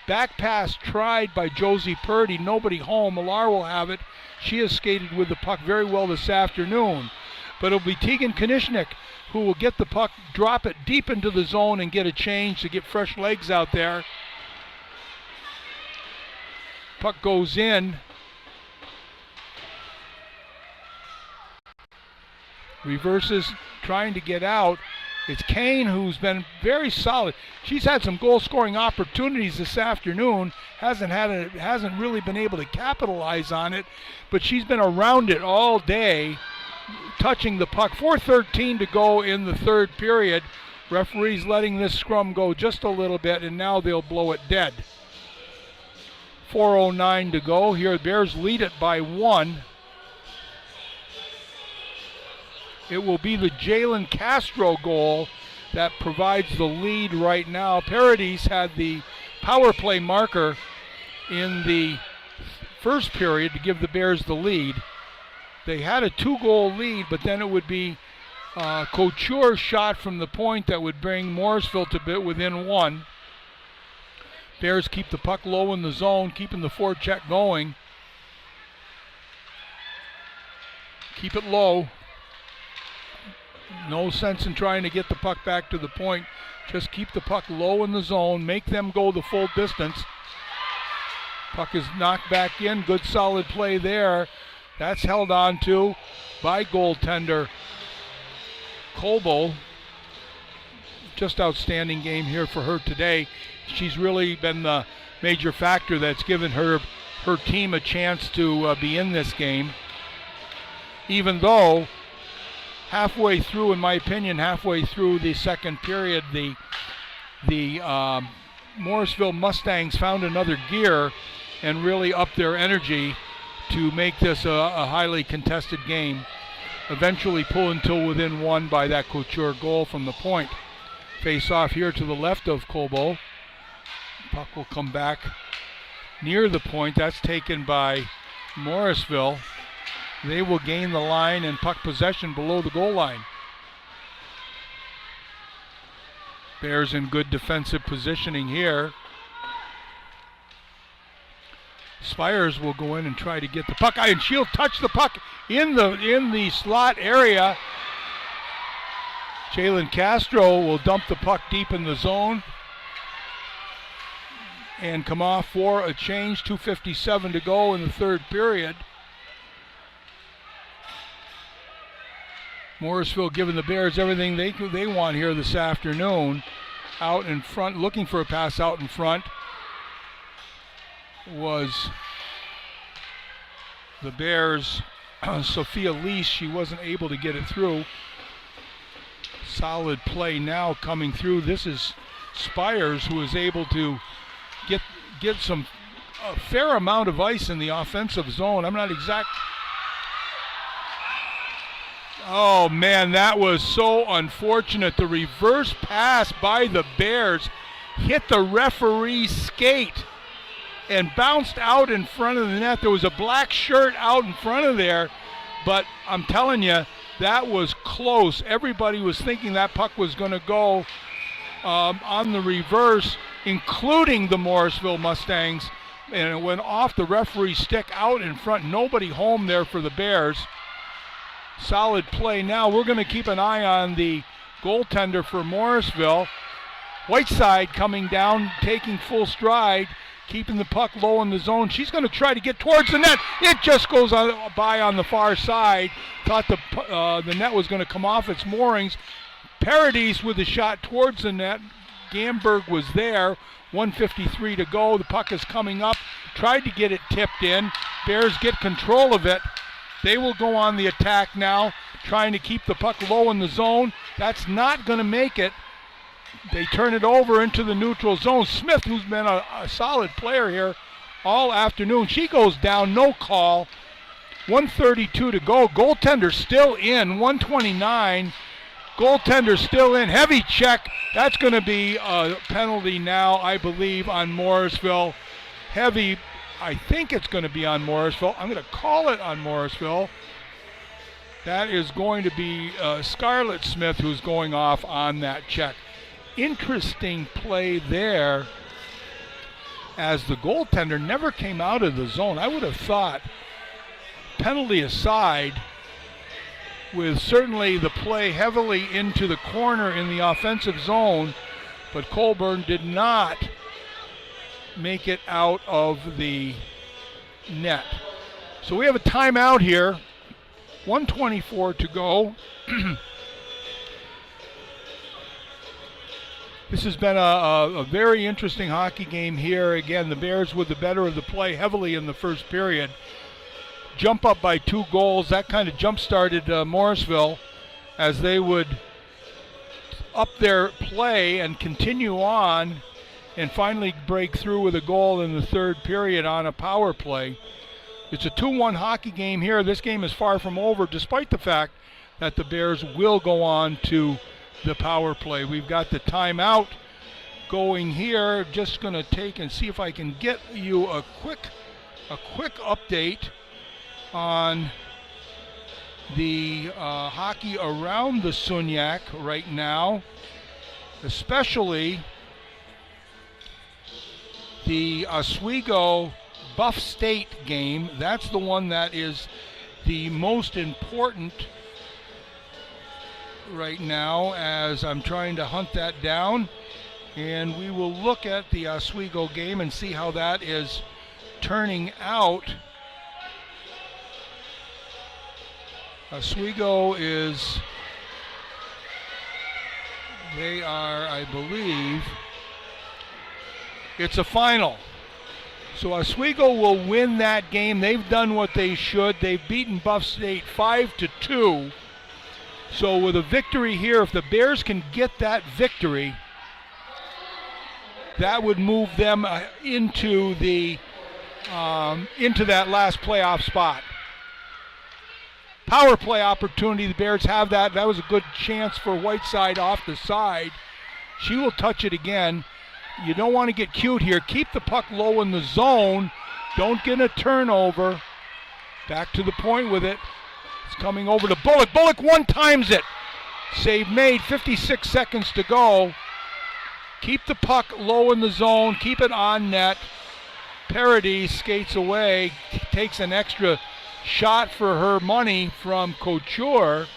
Back pass tried by Josie Purdy. Nobody home. Millar will have it. She has skated with the puck very well this afternoon. But it'll be Tegan Konishnik who will get the puck, drop it deep into the zone and get a change to get fresh legs out there. Puck goes in. Reverses, trying to get out. It's Kane who's been very solid. She's had some goal-scoring opportunities this afternoon. Hasn't really been able to capitalize on it, but she's been around it all day, touching the puck. 4:13 to go in the third period. Referees letting this scrum go just a little bit, and now they'll blow it dead. 4:09 to go. Here, the Bears lead it by 1. It will be the Jalen Castro goal that provides the lead right now. Paradis had the power play marker in the first period to give the Bears the lead. They had a 2-goal lead, but then it would be Couture's shot from the point that would bring Morrisville to within 1. Bears keep the puck low in the zone, keeping the forecheck going. Keep it low. No sense in trying to get the puck back to the point. Just keep the puck low in the zone. Make them go the full distance. Puck is knocked back in. Good solid play there. That's held on to by goaltender Cobo. Just outstanding game here for her today. She's really been the major factor that's given her team a chance to be in this game. Even though halfway through, in my opinion, halfway through the second period, the Morrisville Mustangs found another gear and really upped their energy to make this a highly contested game. Eventually pull until within 1 by that Couture goal from the point. Face off here to the left of Cobo. Puck will come back near the point. That's taken by Morrisville. They will gain the line and puck possession below the goal line. Bears in good defensive positioning here. Spires will go in and try to get the puck, and she'll touch the puck in the slot area. Jalen Castro will dump the puck deep in the zone and come off for a change. 2:57 to go in the third period. Morrisville giving the Bears everything they want here this afternoon. Out in front, looking for a pass out in front, was the Bears' Sophia Lease. She wasn't able to get it through. Solid play now coming through. This is Spires, who is able to get a fair amount of ice in the offensive zone. I'm not exact. Oh man, that was so unfortunate. The reverse pass by the Bears hit the referee's skate and bounced out in front of the net. There was a black shirt out in front of there, but I'm telling you, that was close. Everybody was thinking that puck was going to go on the reverse, including the Morrisville Mustangs, and it went off the referee's stick out in front. Nobody home there for the Bears. Solid play. Now we're going to keep an eye on the goaltender for Morrisville. Whiteside coming down, taking full stride, keeping the puck low in the zone. She's going to try to get towards the net. It just goes by on the far side. Thought the net was going to come off its moorings. Paradis with the shot towards the net. Gamberg was there. 1:53 to go. The puck is coming up. Tried to get it tipped in. Bears get control of it. They will go on the attack now, trying to keep the puck low in the zone. That's not going to make it. They turn it over into the neutral zone. Smith, who's been a solid player here all afternoon, she goes down, no call. 1:32 to go. Goaltender still in, 1:29. Goaltender still in. Heavy check. That's going to be a penalty now, I believe, on Morrisville. Heavy, I think it's going to be on Morrisville. I'm going to call it on Morrisville. That is going to be Scarlett Smith who's going off on that check. Interesting play there, as the goaltender never came out of the zone. I would have thought, penalty aside, with certainly the play heavily into the corner in the offensive zone, but Colburn did not make it out of the net. So we have a timeout here. 1:24 to go. This has been a very interesting hockey game here. Again, the Bears with the better of the play heavily in the first period. Jump up by 2 goals. That kind of jump-started Morrisville as they would up their play and continue on and finally break through with a goal in the third period on a power play. It's a 2-1 hockey game here. This game is far from over, despite the fact that the Bears will go on to the power play. We've got the timeout going here. Just going to take and see if I can get you a quick update on the hockey around the Sunyak right now, especially the Oswego Buff State game. That's the one that is the most important right now, as I'm trying to hunt that down, and we will look at the Oswego game and see how that is turning out. Oswego they are, I believe, it's a final. So Oswego will win that game. They've done what they should. They've beaten Buff State 5-2. So with a victory here, if the Bears can get that victory, that would move them into that last playoff spot. Power play opportunity, the Bears have that. That was a good chance for Whiteside off the side. She will touch it again. You don't want to get cute here. Keep the puck low in the zone. Don't get a turnover. Back to the point with it. It's coming over to Bullock. Bullock one-times it. Save made, 56 seconds to go. Keep the puck low in the zone. Keep it on net. Paradis skates away. Takes an extra shot for her money from Couture.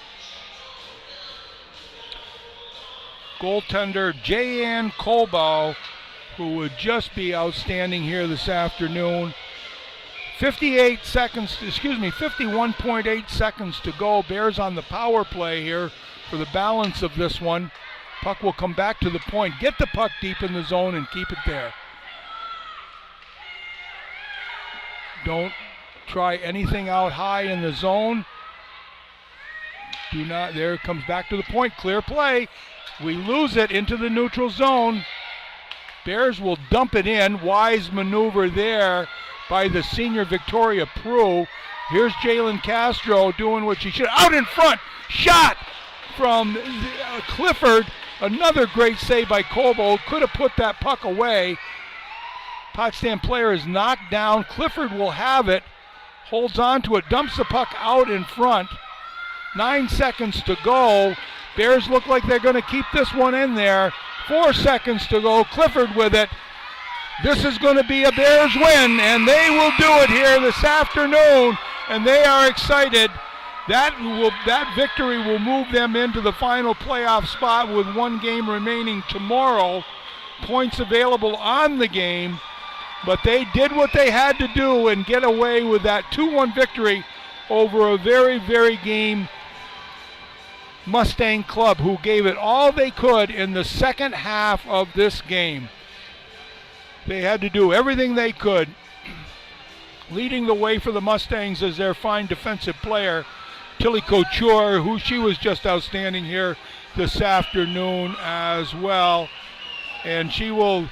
Goaltender Jan Colbow, who would just be outstanding here this afternoon. 51.8 seconds to go. Bears on the power play here for the balance of this one. Puck will come back to the point. Get the puck deep in the zone and keep it there. Don't try anything out high in the zone. Do not. There it comes back to the point. Clear play. We lose it into the neutral zone. Bears will dump it in. Wise maneuver there by the senior Victoria Prue. Here's Jalen Castro doing what she should. Out in front. Shot from Clifford. Another great save by Colbow. Could have put that puck away. Potsdam player is knocked down. Clifford will have it. Holds on to it. Dumps the puck out in front. 9 seconds to go. Bears look like they're going to keep this one in there. 4 seconds to go. Clifford with it. This is going to be a Bears win, and they will do it here this afternoon, and they are excited. That victory will move them into the final playoff spot with 1 game remaining tomorrow. Points available on the game. But they did what they had to do and get away with that 2-1 victory over a very, very game Mustang club who gave it all they could in the second half of this game. They had to do everything they could. Leading the way for the Mustangs is their fine defensive player, Tilly Couture, who she was just outstanding here this afternoon as well. And she will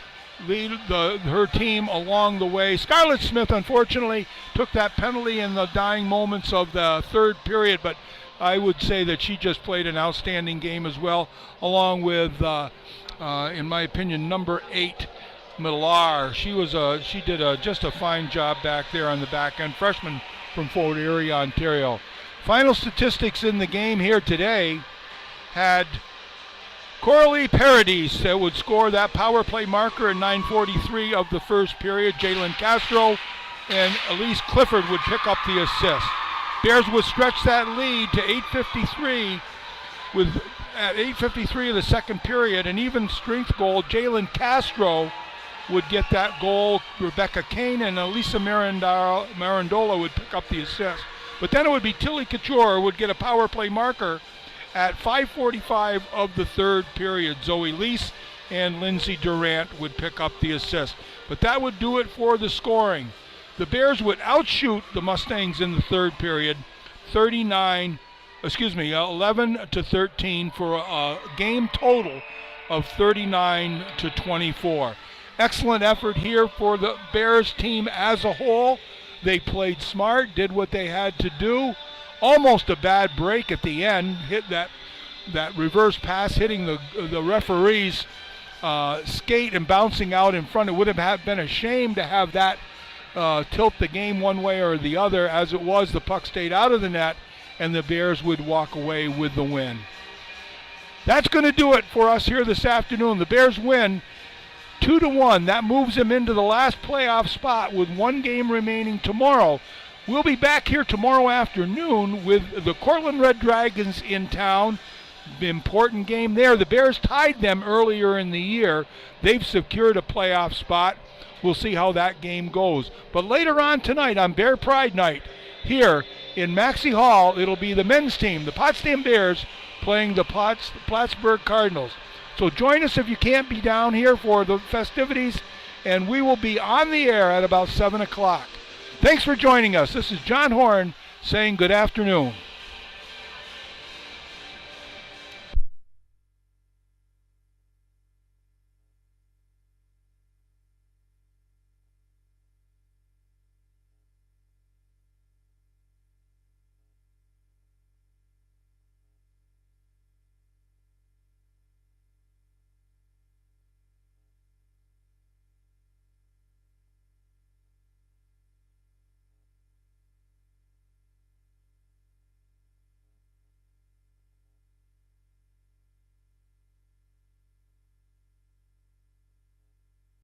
lead her team along the way. Scarlett Smith, unfortunately, took that penalty in the dying moments of the third period, but I would say that she just played an outstanding game as well, along with, in my opinion, number 8, Millar. She did just a fine job back there on the back end, freshman from Fort Erie, Ontario. Final statistics in the game here today had Coralie Paradis that would score that power play marker in 9:43 of the first period. Jalen Castro and Elise Clifford would pick up the assist. Bears would stretch that lead to 8:53 at 8:53 of the second period. An even strength goal. Jalen Castro would get that goal. Rebecca Kane and Elisa Marandola would pick up the assist. But then it would be Tilly Couture would get a power play marker at 5:45 of the third period. Zoe Lease and Lindsay Durant would pick up the assist. But that would do it for the scoring. The Bears would outshoot the Mustangs in the third period, 11-13 for a game total of 39-24. Excellent effort here for the Bears team as a whole. They played smart, did what they had to do. Almost a bad break at the end, hit that reverse pass, hitting the referee's skate and bouncing out in front. It would have been a shame to have that tilt the game one way or the other. As it was, the puck stayed out of the net, and the Bears would walk away with the win. That's going to do it for us here this afternoon. The Bears win 2-1. That moves them into the last playoff spot with one game remaining tomorrow. We'll be back here tomorrow afternoon with the Cortland Red Dragons in town. The important game there. The Bears tied them earlier in the year. They've secured a playoff spot. We'll see how that game goes. But later on tonight on Bear Pride Night here in Maxey Hall, it'll be the men's team, the Potsdam Bears, playing the Plattsburgh Cardinals. So join us if you can't be down here for the festivities, and we will be on the air at about 7 o'clock. Thanks for joining us. This is John Horn saying good afternoon.